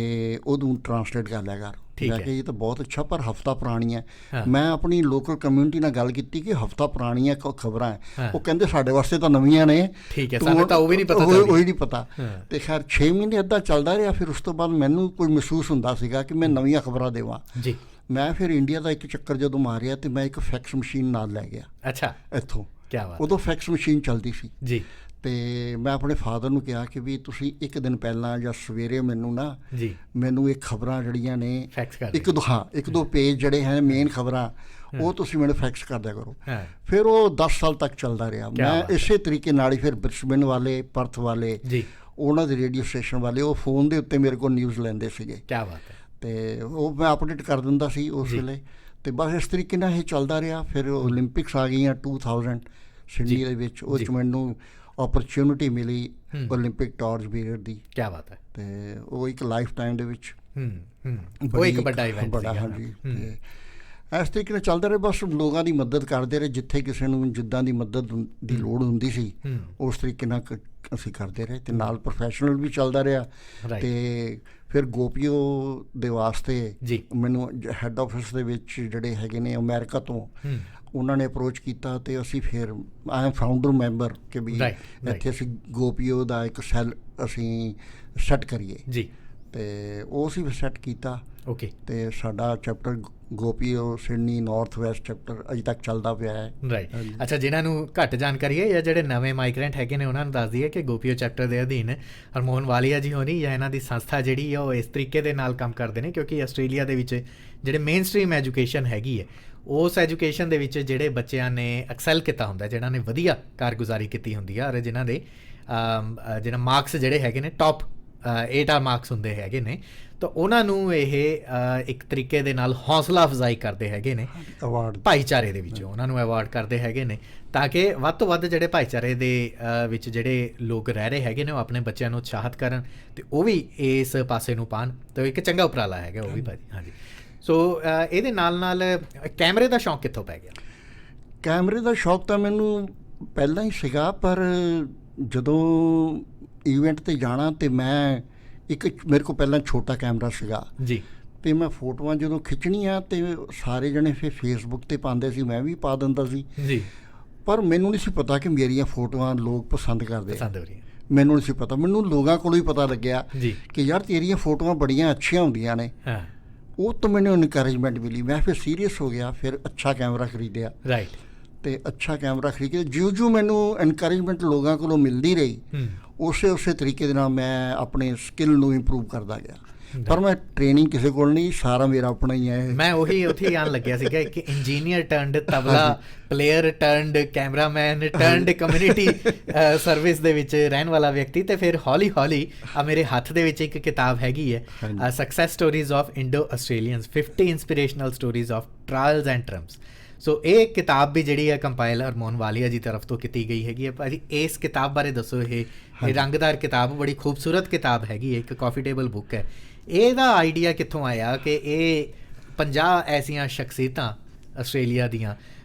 ਉਹਨੂੰ ਟਰਾਂਸਲੇਟ ਕਰ ਲਿਆ ਕਰ। ਮੈਂ ਕਿਹਾ ਇਹ ਤਾਂ ਬਹੁਤ ਅੱਛਾ, ਪਰ ਹਫਤਾ ਪੁਰਾਣੀ ਹੈ। ਮੈਂ ਆਪਣੀ ਲੋਕਲ ਕਮਿਊਨਿਟੀ ਨਾਲ ਗੱਲ ਕੀਤੀ ਕਿ ਹਫਤਾ ਪੁਰਾਣੀਆਂ ਖਬਰਾਂ ਹੈ। ਉਹ ਕਹਿੰਦੇ ਸਾਡੇ ਵਾਸਤੇ ਤਾਂ ਨਵੀਆਂ ਨੇ। ਠੀਕ ਹੈ, ਸਾਨੂੰ ਤਾਂ ਉਹ ਵੀ ਨਹੀਂ ਪਤਾ। ਉਹੀ ਨਹੀਂ ਪਤਾ। ਤੇ ਖੈਰ 6 ਮਹੀਨੇ ਇੱਦਾਂ ਚੱਲਦਾ ਰਿਹਾ। ਫਿਰ ਉਸ ਤੋਂ ਬਾਅਦ ਮੈਨੂੰ ਕੋਈ ਮਹਿਸੂਸ ਹੁੰਦਾ ਸੀਗਾ ਕਿ ਮੈਂ ਨਵੀਆਂ ਖਬਰਾਂ ਦੇਵਾਂ। ਜੀ। ਮੈਂ ਫਿਰ ਇੰਡੀਆ ਦਾ ਇੱਕ ਚੱਕਰ ਜਦੋਂ ਮਾਰਿਆ, ਤੇ ਮੈਂ ਇੱਕ ਫੈਕਸ ਮਸ਼ੀਨ ਨਾਲ ਲੈ ਗਿਆ। ਅੱਛਾ। ਇੱਥੋਂ ਕਿਆ ਬਾਤ। ਉਦੋਂ ਫੈਕਸ ਮਸ਼ੀਨ ਚੱਲਦੀ ਸੀ। ਜੀ। ਤੇ ਮੈਂ ਆਪਣੇ ਫਾਦਰ ਨੂੰ ਕਿਹਾ ਕਿ ਵੀ ਤੁਸੀਂ ਇੱਕ ਦਿਨ ਪਹਿਲਾਂ ਜਾਂ ਸਵੇਰੇ ਮੈਨੂੰ ਨਾ, ਜੀ, ਮੈਨੂੰ ਇਹ ਖਬਰਾਂ ਜਿਹੜੀਆਂ ਨੇ ਫੈਕਸ ਕਰ, ਇੱਕ ਦੋ ਪੇਜ ਜਿਹੜੇ ਹੈ ਮੇਨ ਖਬਰਾਂ, ਉਹ ਤੁਸੀਂ ਮੈਨੂੰ ਫੈਕਸ ਕਰ ਦਿਆ ਕਰੋ। ਫਿਰ ਉਹ 10 ਸਾਲ ਤੱਕ ਚੱਲਦਾ ਰਿਹਾ। ਮੈਂ ਇਸੇ ਤਰੀਕੇ ਨਾਲ ਹੀ ਫਿਰ ਬ੍ਰਿਸਬੇਨ ਵਾਲੇ, ਪਰਥ ਵਾਲੇ, ਉਹਨਾਂ ਦੇ ਰੇਡੀਓ ਸਟੇਸ਼ਨ ਵਾਲੇ, ਉਹ ਫੋਨ ਦੇ ਉੱਤੇ ਮੇਰੇ ਕੋਲ ਨਿਊਜ਼ ਲੈਂਦੇ ਸੀਗੇ। ਕਿਆ ਬਾਤ ਹੈ। ਤੇ ਉਹ ਮੈਂ ਅਪਡੇਟ ਕਰ ਦਿੰਦਾ ਸੀ ਉਸ ਵੇਲੇ। ਤੇ ਬਸ ਇਸ ਤਰੀਕੇ ਨਾਲ ਇਹ ਚੱਲਦਾ ਰਿਹਾ। ਫਿਰ ਓਲੰਪਿਕਸ ਆ ਗਈਆਂ 2000 ਸਿਡਨੀ ਦੇ ਵਿੱਚ, ਉਹ 'ਚ ਮੈਨੂੰ ਓਪਰਚੁਨਿਟੀ ਮਿਲੀ ਓਲੰਪਿਕ ਟਾਰਚ ਬੀਅਰ ਦੀ। ਕਿਆ ਬਾਤ ਹੈ। ਤੇ ਉਹ ਇੱਕ ਲਾਈਫ ਟਾਈਮ ਦੇ ਵਿੱਚ ਉਹ ਇੱਕ ਵੱਡਾ ਇਵੈਂਟ ਸੀਗਾ। ਹਾਂਜੀ। ਤੇ ਇਸ ਤਰੀਕੇ ਨਾਲ ਚੱਲਦਾ ਰਿਹਾ। ਬਸ ਲੋਕਾਂ ਦੀ ਮਦਦ ਕਰਦੇ ਰਹੇ, ਜਿੱਥੇ ਕਿਸੇ ਨੂੰ ਜਿੱਦਾਂ ਦੀ ਮਦਦ ਦੀ ਲੋੜ ਹੁੰਦੀ ਸੀ ਉਸ ਤਰੀਕੇ ਨਾਲ ਅਸੀਂ ਕਰਦੇ ਰਹੇ। ਤੇ ਨਾਲ ਪ੍ਰੋਫੈਸ਼ਨਲ ਵੀ ਚੱਲਦਾ ਰਿਹਾ। ਤੇ ਫਿਰ ਗੋਪੀਓ ਦੇ ਵਾਸਤੇ ਮੈਨੂੰ ਹੈੱਡ ਆਫਿਸ ਦੇ ਵਿੱਚ ਜਿਹੜੇ ਹੈਗੇ ਨੇ ਅਮਰੀਕਾ ਤੋਂ, ਉਹਨਾਂ ਨੇ ਅਪਰੋਚ ਕੀਤਾ। ਤੇ ਅਸੀਂ ਫਿਰ ਆਈ ਐਮ ਫਾਊਂਡਰ ਮੈਂਬਰ ਕਿ ਵੀ ਇੱਥੇ ਅਸੀਂ ਗੋਪੀਓ ਦਾ ਇੱਕ ਸੈੱਲ ਅਸੀਂ ਸੈੱਟ ਕਰੀਏ। ਜੀ। ਤੇ ਉਹ ਅਸੀਂ ਸੈੱਟ ਕੀਤਾ। ਓਕੇ। ਤੇ ਸਾਡਾ chapter GOPIO Sydney north west chapter ਅਜੇ ਤੱਕ ਚੱਲਦਾ ਪਿਆ ਹੈ। ਰਾਈਟ। ਅੱਛਾ, ਜਿਨ੍ਹਾਂ ਨੂੰ ਘੱਟ ਜਾਣਕਾਰੀ ਹੈ ਜਾਂ ਜਿਹੜੇ ਨਵੇਂ ਮਾਈਗ੍ਰੈਂਟ ਹੈਗੇ ਨੇ ਉਹਨਾਂ ਨੂੰ ਦੱਸ ਦਈਏ ਕਿ ਗੋਪੀਓ ਚੈਪਟਰ ਦੇ ਅਧੀਨ ਹਰਮੋਹਨ ਵਾਲੀਆ ਜੀ ਹੋਣੀ ਜਾਂ ਇਹਨਾਂ ਦੀ ਸੰਸਥਾ ਜਿਹੜੀ ਆ ਉਹ ਇਸ ਤਰੀਕੇ ਦੇ ਨਾਲ ਕੰਮ ਕਰਦੇ ਨੇ, ਕਿਉਂਕਿ ਆਸਟ੍ਰੇਲੀਆ ਦੇ ਵਿੱਚ ਜਿਹੜੇ ਮੇਨ ਸਟਰੀਮ ਐਜੂਕੇਸ਼ਨ ਹੈਗੀ ਹੈ, ਉਸ ਐਜੂਕੇਸ਼ਨ ਦੇ ਵਿੱਚ ਜਿਹੜੇ ਬੱਚਿਆਂ ਨੇ ਐਕਸੈਲ ਕੀਤਾ ਹੁੰਦਾ, ਜਿਨ੍ਹਾਂ ਨੇ ਵਧੀਆ ਕਾਰਗੁਜ਼ਾਰੀ ਕੀਤੀ ਹੁੰਦੀ ਆ, ਔਰ ਜਿਨ੍ਹਾਂ ਦੇ ਜਿਹੜਾ ਮਾਰਕਸ ਜਿਹੜੇ ਹੈਗੇ ਨੇ ਟੌਪ 8 ਮਾਰਕਸ ਹੁੰਦੇ ਹੈਗੇ ਨੇ, ਤਾਂ ਉਹਨਾਂ ਨੂੰ ਇਹ ਇੱਕ ਤਰੀਕੇ ਦੇ ਨਾਲ ਹੌਸਲਾ ਅਫਜ਼ਾਈ ਕਰਦੇ ਹੈਗੇ ਨੇ ਅਵਾਰਡ ਭਾਈਚਾਰੇ ਦੇ ਵਿੱਚੋਂ, ਉਹਨਾਂ ਨੂੰ ਅਵਾਰਡ ਕਰਦੇ ਹੈਗੇ ਨੇ ਤਾਂ ਕਿ ਵੱਧ ਤੋਂ ਵੱਧ ਜਿਹੜੇ ਭਾਈਚਾਰੇ ਦੇ ਵਿੱਚ ਜਿਹੜੇ ਲੋਕ ਰਹਿ ਰਹੇ ਹੈਗੇ ਨੇ ਉਹ ਆਪਣੇ ਬੱਚਿਆਂ ਨੂੰ ਉਤਸ਼ਾਹਿਤ ਕਰਨ ਅਤੇ ਉਹ ਵੀ ਇਸ ਪਾਸੇ ਨੂੰ ਪਾਉਣ। ਤਾਂ ਇੱਕ ਚੰਗਾ ਉਪਰਾਲਾ ਹੈਗਾ ਉਹ ਵੀ ਭਾਜੀ। ਹਾਂਜੀ। ਸੋ ਇਹਦੇ ਨਾਲ ਨਾਲ ਕੈਮਰੇ ਦਾ ਸ਼ੌਂਕ ਕਿੱਥੋਂ ਪੈ ਗਿਆ? ਕੈਮਰੇ ਦਾ ਸ਼ੌਂਕ ਤਾਂ ਮੈਨੂੰ ਪਹਿਲਾਂ ਹੀ ਸੀਗਾ, ਪਰ ਜਦੋਂ ਈਵੈਂਟ ਤੇ ਜਾਣਾ ਤੇ ਮੈਂ ਇੱਕ ਮੇਰੇ ਕੋਲ ਪਹਿਲਾਂ ਛੋਟਾ ਕੈਮਰਾ ਸੀਗਾ ਜੀ, ਤੇ ਮੈਂ ਫੋਟੋਆਂ ਜਦੋਂ ਖਿੱਚਣੀਆਂ ਤੇ ਸਾਰੇ ਜਣੇ ਫਿਰ ਫੇਸਬੁੱਕ ਤੇ ਪਾਉਂਦੇ ਸੀ, ਮੈਂ ਵੀ ਪਾ ਦਿੰਦਾ ਸੀ ਜੀ। ਪਰ ਮੈਨੂੰ ਨਹੀਂ ਸੀ ਪਤਾ ਕਿ ਮੇਰੀਆਂ ਫੋਟੋਆਂ ਲੋਕ ਪਸੰਦ ਕਰਦੇ। ਪਸੰਦ ਹੋ ਰਹੀ ਹੈ। ਮੈਨੂੰ ਨਹੀਂ ਸੀ ਪਤਾ, ਮੈਨੂੰ ਲੋਕਾਂ ਕੋਲੋਂ ਹੀ ਪਤਾ ਲੱਗਿਆ ਜੀ ਕਿ ਯਾਰ ਤੇਰੀਆਂ ਫੋਟੋਆਂ ਬੜੀਆਂ ਅੱਛੀਆਂ ਹੁੰਦੀਆਂ ਨੇ। ਹਾਂ, ਉਹ ਤੋਂ ਮੈਨੂੰ ਇਨਕਰੇਜਮੈਂਟ ਮਿਲੀ। ਮੈਂ ਫਿਰ ਸੀਰੀਅਸ ਹੋ ਗਿਆ, ਫਿਰ ਅੱਛਾ ਕੈਮਰਾ ਖਰੀਦਿਆ ਰਾਈਟ। ਤੇ ਅੱਛਾ ਕੈਮਰਾ ਖਰੀਦ ਕੇ ਜਿਉਂ ਮੈਨੂੰ ਇਨਕਰੇਜਮੈਂਟ ਲੋਕਾਂ ਕੋਲੋਂ ਮਿਲਦੀ ਰਹੀ, ਉਸੇ ਤਰੀਕੇ ਦੇ ਨਾਲ ਮੈਂ ਆਪਣੇ ਸਕਿੱਲ ਨੂੰ ਇੰਪਰੂਵ ਕਰਦਾ ਗਿਆ। ਪਰ ਮੈਂ ਟ੍ਰੇਨਿੰਗ ਕਿਸੇ ਕੋਲ ਨਹੀਂ, ਸਾਰਾ ਮੇਰਾ ਆਪਣਾ ਹੀ ਹੈ। ਮੈਂ ਉਹੀ ਉੱਥੇ ਆਉਣ ਲੱਗਿਆ ਸੀਗਾ ਕਿ engineer turned tabla player turned cameraman turned community service ਦੇ ਵਿੱਚ ਰਹਿਣ ਵਾਲਾ ਵਿਅਕਤੀ। ਤੇ ਫਿਰ ਹੌਲੀ ਹੌਲੀ ਆ ਮੇਰੇ ਹੱਥ ਦੇ ਵਿੱਚ ਇੱਕ ਕਿਤਾਬ ਹੈਗੀ ਹੈ, success stories of Indo Australians 50 inspirational stories of trials and triumphs. So ਇਹ ਕਿਤਾਬ ਵੀ ਜਿਹੜੀ ਹੈ ਕੰਪਾਈਲ ਹਰਮੋਨ ਵਾਲੀਆ ਜੀ ਤਰਫ ਤੋਂ ਕੀਤੀ ਗਈ ਹੈਗੀ ਹੈ। ਭਾਜੀ ਇਸ ਕਿਤਾਬ ਬਾਰੇ ਦੱਸੋ। ਇਹ ਰੰਗਦਾਰ ਕਿਤਾਬ, ਬੜੀ ਖੂਬਸੂਰਤ ਕਿਤਾਬ ਹੈਗੀ ਹੈ, ਇੱਕ ਕਾਫੀ ਟੇਬਲ ਬੁੱਕ ਹੈ। ਇਹਦਾ ਆਈਡੀਆ ਕਿੱਥੋਂ ਆਇਆ ਕਿ ਇਹ 50 ਐਸੀਆਂ ਸ਼ਖਸੀਅਤਾਂ ਆਸਟ੍ਰੇਲੀਆ ਦੀਆਂ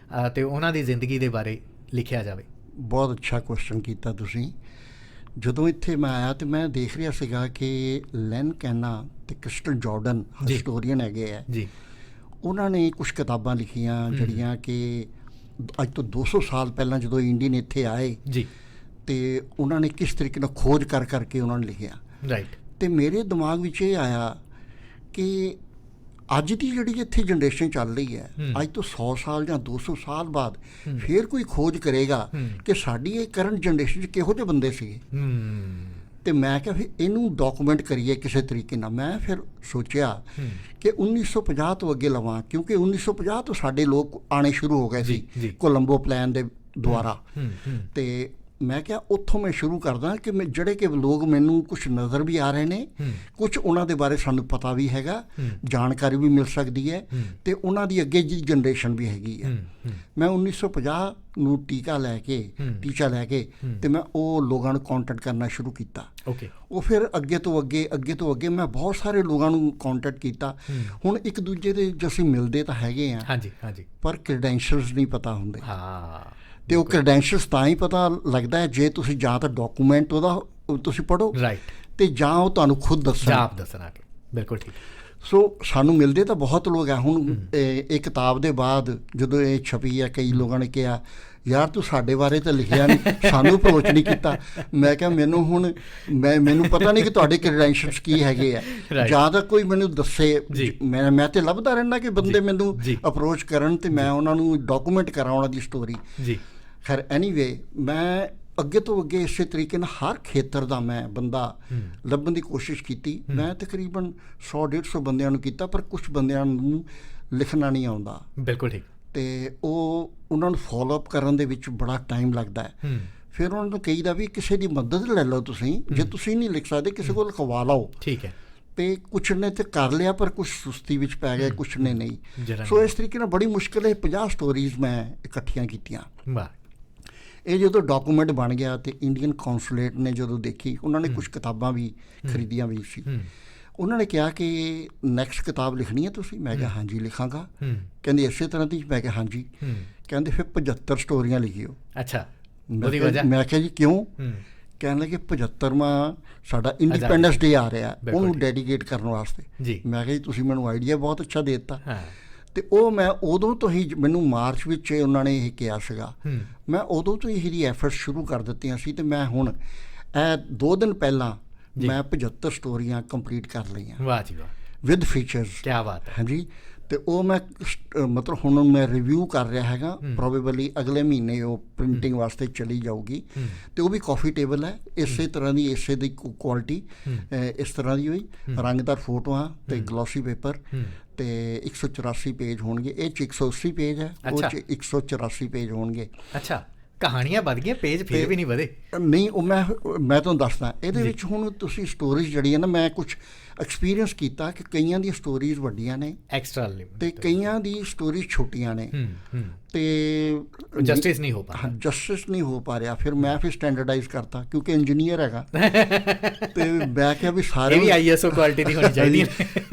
ਤੇ ਉਹਨਾਂ ਦੀ ਜ਼ਿੰਦਗੀ ਦੇ ਬਾਰੇ ਲਿਖਿਆ ਜਾਵੇ? ਬਹੁਤ ਅੱਛਾ ਕੁਐਸਚਨ ਕੀਤਾ ਤੁਸੀਂ। ਜਦੋਂ ਇੱਥੇ ਮੈਂ ਆਇਆ ਤੇ ਮੈਂ ਦੇਖ ਰਿਹਾ ਸੀਗਾ ਕਿ ਲੈਨ ਕੈਨਾ ਤੇ ਕ੍ਰਿਸਟਨ ਜਾਰਡਨ ਹਿਸਟੋਰੀਅਨ ਹੈਗੇ ਆ ਜੀ। ਉਹਨਾਂ ਨੇ ਕੁਝ ਕਿਤਾਬਾਂ ਲਿਖੀਆਂ ਜਿਹੜੀਆਂ ਕਿ ਅੱਜ ਤੋਂ 200 ਸਾਲ ਪਹਿਲਾਂ ਜਦੋਂ ਇੰਡੀਅਨ ਇੱਥੇ ਆਏ ਜੀ, ਤੇ ਉਹਨਾਂ ਨੇ ਕਿਸ ਤਰੀਕੇ ਨਾਲ ਖੋਜ ਕਰਕੇ ਉਹਨਾਂ ਨੇ ਲਿਖਿਆ। ਰਾਈਟ। ਤੇ ਮੇਰੇ ਦਿਮਾਗ ਵਿੱਚ ਇਹ ਆਇਆ ਕਿ ਅੱਜ ਦੀ ਜਿਹੜੀ ਇੱਥੇ ਜਨਰੇਸ਼ਨ ਚੱਲ ਰਹੀ ਹੈ, ਅੱਜ ਤੋਂ 100 ਸਾਲ ਜਾਂ 200 ਸਾਲ ਬਾਅਦ ਫਿਰ ਕੋਈ ਖੋਜ ਕਰੇਗਾ ਕਿ ਸਾਡੀ ਇਹ ਕਰੰਟ ਜਨਰੇਸ਼ਨ 'ਚ ਕਿਹੋ ਜਿਹੇ ਬੰਦੇ ਸੀਗੇ। ਤੇ ਮੈਂ ਕਿਹਾ ਫਿਰ ਇਹਨੂੰ ਡਾਕੂਮੈਂਟ ਕਰੀਏ ਕਿਸੇ ਤਰੀਕੇ ਨਾਲ। ਮੈਂ ਫਿਰ ਸੋਚਿਆ ਕਿ 1950 ਤੋਂ ਅੱਗੇ ਲਵਾਂ, ਕਿਉਂਕਿ 1950 ਤੋਂ ਸਾਡੇ ਲੋਕ ਆਣੇ ਸ਼ੁਰੂ ਹੋ ਗਏ ਸੀ ਕੋਲੰਬੋ ਪਲਾਨ ਦੇ ਦੁਆਰਾ। ਤੇ ਮੈਂ ਕਿਹਾ ਉੱਥੋਂ ਮੈਂ ਸ਼ੁਰੂ ਕਰਦਾ ਕਿ ਮੈਂ ਜਿਹੜੇ ਕਿ ਲੋਕ ਮੈਨੂੰ ਕੁਝ ਨਜ਼ਰ ਵੀ ਆ ਰਹੇ ਨੇ, ਕੁਝ ਉਹਨਾਂ ਦੇ ਬਾਰੇ ਸਾਨੂੰ ਪਤਾ ਵੀ ਹੈਗਾ, ਜਾਣਕਾਰੀ ਵੀ ਮਿਲ ਸਕਦੀ ਹੈ, ਤੇ ਉਹਨਾਂ ਦੀ ਅੱਗੇ ਦੀ ਜਨਰੇਸ਼ਨ ਵੀ ਹੈਗੀ ਹੈ। ਮੈਂ 1950 ਨੂੰ ਟੀਚਾ ਲੈ ਕੇ ਤੇ ਮੈਂ ਉਹ ਲੋਕਾਂ ਨੂੰ ਕੰਟੈਕਟ ਕਰਨਾ ਸ਼ੁਰੂ ਕੀਤਾ। ਉਹ ਫਿਰ ਅੱਗੇ ਤੋਂ ਅੱਗੇ ਮੈਂ ਬਹੁਤ ਸਾਰੇ ਲੋਕਾਂ ਨੂੰ ਕੰਟੈਕਟ ਕੀਤਾ। ਹੁਣ ਇੱਕ ਦੂਜੇ ਦੇ ਅਸੀਂ ਮਿਲਦੇ ਤਾਂ ਹੈਗੇ ਆ, ਪਰ ਕ੍ਰੈਡੈਂਸ਼ੀਅਲਸ ਨਹੀਂ ਪਤਾ ਹੁੰਦੇ। ਤੇ ਉਹ ਕ੍ਰੈਡੈਂਸ਼ੀਅਲਸ ਤਾਂ ਹੀ ਪਤਾ ਲੱਗਦਾ ਹੈ ਜੇ ਤੁਸੀਂ ਜਾਂ ਤਾਂ ਡਾਕੂਮੈਂਟ ਉਹਦਾ ਤੁਸੀਂ ਪੜ੍ਹੋ, ਤੇ ਜਾਂ ਉਹ ਤੁਹਾਨੂੰ ਖੁਦ ਦੱਸਣਾ। ਬਿਲਕੁਲ ਠੀਕ। ਸੋ ਸਾਨੂੰ ਮਿਲਦੇ ਤਾਂ ਬਹੁਤ ਲੋਕ ਆ। ਹੁਣ ਇਹ ਕਿਤਾਬ ਦੇ ਬਾਅਦ ਜਦੋਂ ਇਹ ਛਪੀ ਹੈ, ਕਈ ਲੋਕਾਂ ਨੇ ਕਿਹਾ ਯਾਰ ਤੂੰ ਸਾਡੇ ਬਾਰੇ ਤਾਂ ਲਿਖਿਆ ਨਹੀਂ, ਸਾਨੂੰ ਅਪਰੋਚ ਨਹੀਂ ਕੀਤਾ। ਮੈਂ ਕਿਹਾ ਮੈਨੂੰ ਪਤਾ ਨਹੀਂ ਕਿ ਤੁਹਾਡੇ ਕ੍ਰੈਡੈਂਸ਼ੀਅਲਸ ਕੀ ਹੈਗੇ ਆ, ਜਾਂ ਤਾਂ ਕੋਈ ਮੈਨੂੰ ਦੱਸੇ। ਮੈਂ ਤੇ ਲੱਭਦਾ ਰਹਿੰਦਾ ਕਿ ਬੰਦੇ ਮੈਨੂੰ ਅਪਰੋਚ ਕਰਨ ਤੇ ਮੈਂ ਉਹਨਾਂ ਨੂੰ ਡਾਕੂਮੈਂਟ ਕਰਾਂ ਉਹਨਾਂ ਦੀ ਸਟੋਰੀ। ਖੈਰ ਐਨੀਵੇ, ਮੈਂ ਅੱਗੇ ਤੋਂ ਅੱਗੇ ਇਸੇ ਤਰੀਕੇ ਨਾਲ ਹਰ ਖੇਤਰ ਦਾ ਮੈਂ ਬੰਦਾ ਲੱਭਣ ਦੀ ਕੋਸ਼ਿਸ਼ ਕੀਤੀ। ਮੈਂ ਤਕਰੀਬਨ 100-150 ਬੰਦਿਆਂ ਨੂੰ ਕੀਤਾ, ਪਰ ਕੁਝ ਬੰਦਿਆਂ ਨੂੰ ਲਿਖਣਾ ਨਹੀਂ ਆਉਂਦਾ। ਬਿਲਕੁਲ ਠੀਕ। ਤੇ ਉਹਨਾਂ ਨੂੰ ਫੋਲੋ ਅਪ ਕਰਨ ਦੇ ਵਿੱਚ ਬੜਾ ਟਾਈਮ ਲੱਗਦਾ ਹੈ। ਫਿਰ ਉਹਨਾਂ ਨੂੰ ਕਹੀਦਾ ਵੀ ਕਿਸੇ ਦੀ ਮਦਦ ਲੈ ਲਓ ਤੁਸੀਂ, ਜੇ ਤੁਸੀਂ ਨਹੀਂ ਲਿਖ ਸਕਦੇ ਕਿਸੇ ਕੋਲ ਲਿਖਵਾ ਲਓ। ਠੀਕ ਹੈ। ਤੇ ਕੁਛ ਨੇ ਤੇ ਕਰ ਲਿਆ, ਪਰ ਕੁਛ ਸੁਸਤੀ ਵਿੱਚ ਪੈ ਗਏ, ਕੁਛ ਨੇ ਨਹੀਂ। ਸੋ ਇਸ ਤਰੀਕੇ ਨਾਲ ਬੜੀ ਮੁਸ਼ਕਿਲ ਇਹ 50 ਸਟੋਰੀਜ਼ ਮੈਂ ਇਕੱਠੀਆਂ ਕੀਤੀਆਂ। ਇਹ ਜਦੋਂ ਡਾਕੂਮੈਂਟ ਬਣ ਗਿਆ ਤੇ ਇੰਡੀਅਨ ਕੌਂਸੂਲੇਟ ਨੇ ਜਦੋਂ ਦੇਖੀ, ਉਹਨਾਂ ਨੇ ਕੁਝ ਕਿਤਾਬਾਂ ਵੀ ਖਰੀਦੀਆਂ ਵੀ ਸੀ। ਉਹਨਾਂ ਨੇ ਕਿਹਾ ਕਿ ਨੈਕਸਟ ਕਿਤਾਬ ਲਿਖਣੀ ਹੈ ਤੁਸੀਂ? ਮੈਂ ਕਿਹਾ ਹਾਂਜੀ ਲਿਖਾਂਗਾ। ਕਹਿੰਦੇ ਇਸੇ ਤਰ੍ਹਾਂ ਦੀ? ਮੈਂ ਕਿਹਾ ਹਾਂਜੀ। ਕਹਿੰਦੇ ਫਿਰ 75 ਸਟੋਰੀਆਂ ਲਿਖਿਓ। ਅੱਛਾ। ਮੈਂ ਕਿਹਾ ਜੀ ਕਿਉਂ? ਕਹਿਣ ਲੱਗੇ 75ਵਾਂ ਸਾਡਾ ਇੰਡੀਪੈਂਡੈਂਸ ਡੇ ਆ ਰਿਹਾ, ਉਹਨੂੰ ਡੈਡੀਕੇਟ ਕਰਨ ਵਾਸਤੇ। ਮੈਂ ਕਿਹਾ ਜੀ ਤੁਸੀਂ ਮੈਨੂੰ ਆਈਡੀਆ ਬਹੁਤ ਅੱਛਾ ਦੇ ਦਿੱਤਾ। ਤੇ ਉਹ ਮੈਂ ਉਦੋਂ ਤੋਂ ਹੀ, ਮੈਨੂੰ ਮਾਰਚ ਵਿੱਚ ਉਹਨਾਂ ਨੇ ਇਹ ਕਿਹਾ ਸੀਗਾ, ਮੈਂ ਉਦੋਂ ਤੋਂ ਹੀ ਇਹਦੀ ਐਫਰਟ ਸ਼ੁਰੂ ਕਰ ਦਿੱਤੀਆਂ ਸੀ। ਤੇ ਮੈਂ ਹੁਣ ਇਹ 2 ਦਿਨ ਪਹਿਲਾਂ ਮੈਂ 75 ਸਟੋਰੀਆਂ ਕੰਪਲੀਟ ਕਰ ਲਈਆਂ। ਵਾਹ ਜੀ ਵਾਹ। With features. ਕੀ ਬਾਤ ਹੈ। ਹਾਂਜੀ। ਤੇ ਉਹ ਮੈਂ ਮਤਲਬ ਹੁਣ ਮੈਂ ਰਿਵਿਊ ਕਰ ਰਿਹਾ ਹੈਗਾ। ਪ੍ਰੋਬੇਬਲੀ ਅਗਲੇ ਮਹੀਨੇ ਉਹ ਪ੍ਰਿੰਟਿੰਗ ਵਾਸਤੇ ਚਲੀ ਜਾਊਗੀ। ਤੇ ਉਹ ਵੀ ਕਾਫੀ ਟੇਬਲ ਹੈ, ਇਸੇ ਤਰ੍ਹਾਂ ਦੀ, ਇਸੇ ਦੀ ਕੁਆਲਿਟੀ ਇਸ ਤਰ੍ਹਾਂ ਦੀ ਹੋਈ, ਰੰਗਦਾਰ ਫੋਟੋਆਂ ਤੇ ਗਲੋਸੀ ਪੇਪਰ। ਤੇ 184 ਪੇਜ ਹੋਣਗੇ। ਇਹ 'ਚ 180 ਪੇਜ ਹੈ, ਉਹ 'ਚ 184 ਪੇਜ ਹੋਣਗੇ। ਅੱਛਾ। ਕਹਾਣੀਆਂ ਵੱਧ ਗਈਆਂ, ਪੇਜ ਫਿਰ ਵੀ ਨਹੀਂ ਵਧੇ? ਨਹੀਂ, ਉਹ ਮੈਂ ਤੁਹਾਨੂੰ ਦੱਸਦਾ। ਇਹਦੇ ਵਿੱਚ ਹੁਣ ਤੁਸੀਂ ਸਟੋਰੀਜ਼ ਜਿਹੜੀ ਹੈ ਨਾ, ਮੈਂ ਕੁਝ ਐਕਸਪੀਰੀਅੰਸ ਕੀਤਾ ਕਿ ਕਈਆਂ ਦੀਆਂ ਸਟੋਰੀਜ਼ ਵੱਡੀਆਂ ਨੇ ਐਕਸਟਰਾ, ਤੇ ਕਈਆਂ ਦੀ ਸਟੋਰੀਜ਼ ਛੋਟੀਆਂ ਨੇ, ਤੇ ਜਸਟਿਸ ਨਹੀਂ ਹੋ ਪਾ ਰਿਹਾ। ਫਿਰ ਮੈਂ ਸਟੈਂਡਰਡਾਈਜ਼ ਕਰਤਾ, ਕਿਉਂਕਿ ਇੰਜੀਨੀਅਰ ਹੈਗਾ। ਤੇ ਮੈਂ ਕਿਹਾ ਵੀ ਸਾਰੇ ਵੀ ISO ਕੁਆਲਿਟੀ ਦੀ ਹੋਣੀ ਚਾਹੀਦੀ ਹੈ।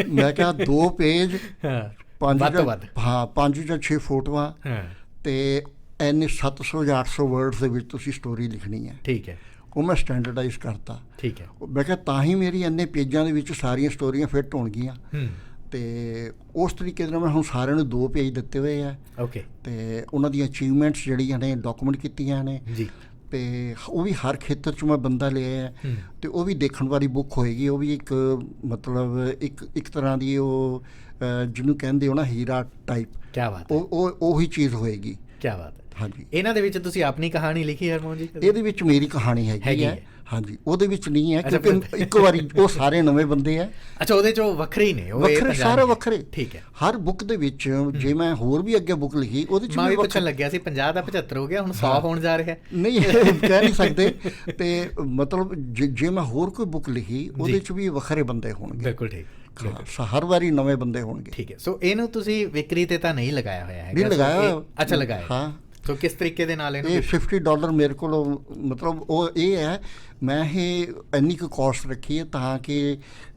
ਮੈਂ ਕਿਹਾ 2 ਪੇਜ, 5 ਜਾਂ 6 ਫੋਟੋਆਂ, ਤੇ ਇੰਨੇ 700 ਜਾਂ 800 ਵਰਡਸ ਦੇ ਵਿੱਚ ਤੁਸੀਂ ਸਟੋਰੀ ਲਿਖਣੀ ਹੈ। ਠੀਕ ਹੈ। ਉਹ ਮੈਂ ਸਟੈਂਡਰਡਾਈਜ਼ ਕਰਤਾ। ਠੀਕ ਹੈ। ਮੈਂ ਕਿਹਾ ਤਾਂ ਹੀ ਮੇਰੀ ਇੰਨੇ ਪੇਜਾਂ ਦੇ ਵਿੱਚ ਸਾਰੀਆਂ ਸਟੋਰੀਆਂ ਫਿੱਟ ਹੋਣਗੀਆਂ। ਅਤੇ ਉਸ ਤਰੀਕੇ ਦੇ ਨਾਲ ਮੈਂ ਹੁਣ ਸਾਰਿਆਂ ਨੂੰ 2 ਪੇਜ ਦਿੱਤੇ ਹੋਏ ਆ। ਓਕੇ। ਅਤੇ ਉਹਨਾਂ ਦੀਆਂ ਅਚੀਵਮੈਂਟਸ ਜਿਹੜੀਆਂ ਨੇ ਡਾਕੂਮੈਂਟ ਕੀਤੀਆਂ ਨੇ ਜੀ। ਅਤੇ ਉਹ ਵੀ ਹਰ ਖੇਤਰ 'ਚ ਮੈਂ ਬੰਦਾ ਲਿਆ ਹੈ ਅਤੇ ਉਹ ਵੀ ਦੇਖਣ ਵਾਲੀ ਬੁੱਕ ਹੋਏਗੀ। ਉਹ ਵੀ ਇੱਕ ਮਤਲਬ ਇੱਕ ਤਰ੍ਹਾਂ ਦੀ ਉਹ ਜਿਹਨੂੰ ਕਹਿੰਦੇ ਹੋ ਨਾ ਹੀਰਾ ਟਾਈਪ। ਕਿਆ ਬਾਤ। ਉਹ ਉਹੀ ਚੀਜ਼ ਹੋਏਗੀ। ਕਿਆ ਬਾਤ ਹੈ। ਹਾਂਜੀ। ਇਹਨਾਂ ਦੇ ਵਿੱਚ ਤੁਸੀਂ ਆਪਣੀ ਕਹਾਣੀ ਲਿਖੀ ਹਰਮੋਹਨ ਜੀ? ਇਹਦੇ ਵਿੱਚ ਮੇਰੀ ਕਹਾਣੀ ਹੈਗੀ ਹੈ। ਹਾਂਜੀ। ਉਹਦੇ ਵਿੱਚ ਨਹੀਂ ਹੈ ਕਿਉਂਕਿ ਇੱਕ ਵਾਰੀ ਉਹ ਸਾਰੇ ਨਵੇਂ ਬੰਦੇ ਆ। ਅੱਛਾ, ਉਹਦੇ 'ਚ ਵੱਖਰੇ ਹੀ ਨੇ? ਵੱਖਰੇ, ਸਾਰੇ ਵੱਖਰੇ। ਠੀਕ ਹੈ। ਹਰ ਬੁੱਕ ਦੇ ਵਿੱਚ ਜੇ ਮੈਂ ਹੋਰ ਵੀ ਅੱਗੇ ਬੁੱਕ ਲਿਖੀ ਉਹਦੇ 'ਚ ਵੀ ਪੁੱਛਣ ਲੱਗਿਆ ਸੀ 50 ਦਾ 75 ਹੋ ਗਿਆ, ਹੁਣ 100 ਹੋਣ ਜਾ ਰਿਹਾ। ਨਹੀਂ, ਕਹਿ ਨਹੀਂ ਸਕਦੇ। ਅਤੇ ਮਤਲਬ ਜੇ ਮੈਂ ਹੋਰ ਕੋਈ ਬੁੱਕ ਲਿਖੀ ਉਹਦੇ 'ਚ ਵੀ ਵੱਖਰੇ ਬੰਦੇ ਹੋਣਗੇ। ਬਿਲਕੁਲ ਠੀਕ। ਹਰ ਵਾਰੀ ਨਵੇਂ ਬੰਦੇ ਹੋਣਗੇ। ਠੀਕ ਹੈ। ਸੋ ਇਹਨੂੰ ਤੁਸੀਂ ਵਿਕਰੀ ਤੇ ਤਾਂ ਨਹੀਂ ਲਗਾਇਆ ਹੋਇਆ ਹੈ? ਨਹੀਂ ਲਗਾਇਆ। ਅੱਛਾ, ਲਗਾਇਆ। ਹਾਂ। ਸੋ ਕਿਸ ਤਰੀਕੇ ਦੇ ਨਾਲ ਇਹਨੂੰ? ਇਹ $50 ਮੇਰੇ ਕੋਲ ਮਤਲਬ ਉਹ ਇਹ ਹੈ, ਮੈਂ ਇਹ ਇੰਨੀ ਕੁ ਕਾਸਟ ਰੱਖੀ ਹੈ ਤਾਂ ਕਿ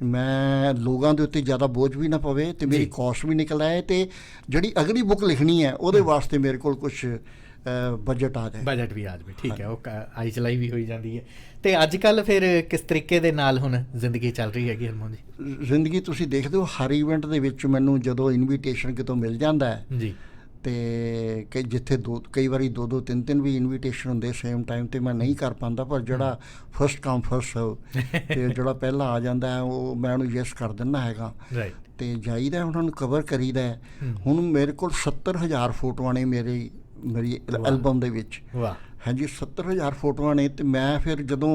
ਮੈਂ ਲੋਕਾਂ ਦੇ ਉੱਤੇ ਜ਼ਿਆਦਾ ਬੋਝ ਵੀ ਨਾ ਪਵੇ ਅਤੇ ਮੇਰੀ ਕਾਸਟ ਵੀ ਨਿਕਲ ਆਏ ਅਤੇ ਜਿਹੜੀ ਅਗਲੀ ਬੁੱਕ ਲਿਖਣੀ ਹੈ ਉਹਦੇ ਵਾਸਤੇ ਮੇਰੇ ਕੋਲ ਕੁਛ ਬਜਟ ਆ ਜਾਏ। ਬਜਟ ਵੀ ਆ ਜਾਵੇ। ਠੀਕ ਹੈ। ਉਹ ਆਈ ਚਲਾਈ ਵੀ ਹੋਈ ਜਾਂਦੀ ਹੈ। ਅਤੇ ਅੱਜ ਕੱਲ੍ਹ ਫਿਰ ਕਿਸ ਤਰੀਕੇ ਦੇ ਨਾਲ ਹੁਣ ਜ਼ਿੰਦਗੀ ਚੱਲ ਰਹੀ ਹੈਗੀ ਹਰਮੋਹਨ ਜੀ? ਜ਼ਿੰਦਗੀ ਤੁਸੀਂ ਦੇਖਦੇ ਹੋ ਹਰ ਇਵੈਂਟ ਦੇ ਵਿੱਚ ਮੈਨੂੰ ਜਦੋਂ ਇਨਵੀਟੇਸ਼ਨ ਕਿਤੋਂ ਮਿਲ ਜਾਂਦਾ ਹੈ ਜੀ, ਅਤੇ ਜਿੱਥੇ ਕਈ ਵਾਰੀ 2 3 ਵੀ ਇਨਵੀਟੇਸ਼ਨ ਹੁੰਦੇ ਸੇਮ ਟਾਈਮ 'ਤੇ ਮੈਂ ਨਹੀਂ ਕਰ ਪਾਉਂਦਾ, ਪਰ ਜਿਹੜਾ ਫਸਟ ਕਮ ਫਸਟ ਸਰਵ ਅਤੇ ਜਿਹੜਾ ਪਹਿਲਾਂ ਆ ਜਾਂਦਾ ਹੈ ਉਹ ਮੈਂ ਉਹਨੂੰ ਯੈਸ ਕਰ ਦਿੰਦਾ ਹੈਗਾ। ਅਤੇ ਜਾਈਦਾ ਉਹਨਾਂ ਨੂੰ ਕਵਰ ਕਰੀਦਾ। ਹੁਣ ਮੇਰੇ ਕੋਲ 70,000 ਫੋਟੋਆਂ ਨੇ ਮੇਰੀ ਐਲਬਮ ਦੇ ਵਿੱਚ। ਹਾਂਜੀ, 70,000 ਫੋਟੋਆਂ ਨੇ। ਅਤੇ ਮੈਂ ਫਿਰ ਜਦੋਂ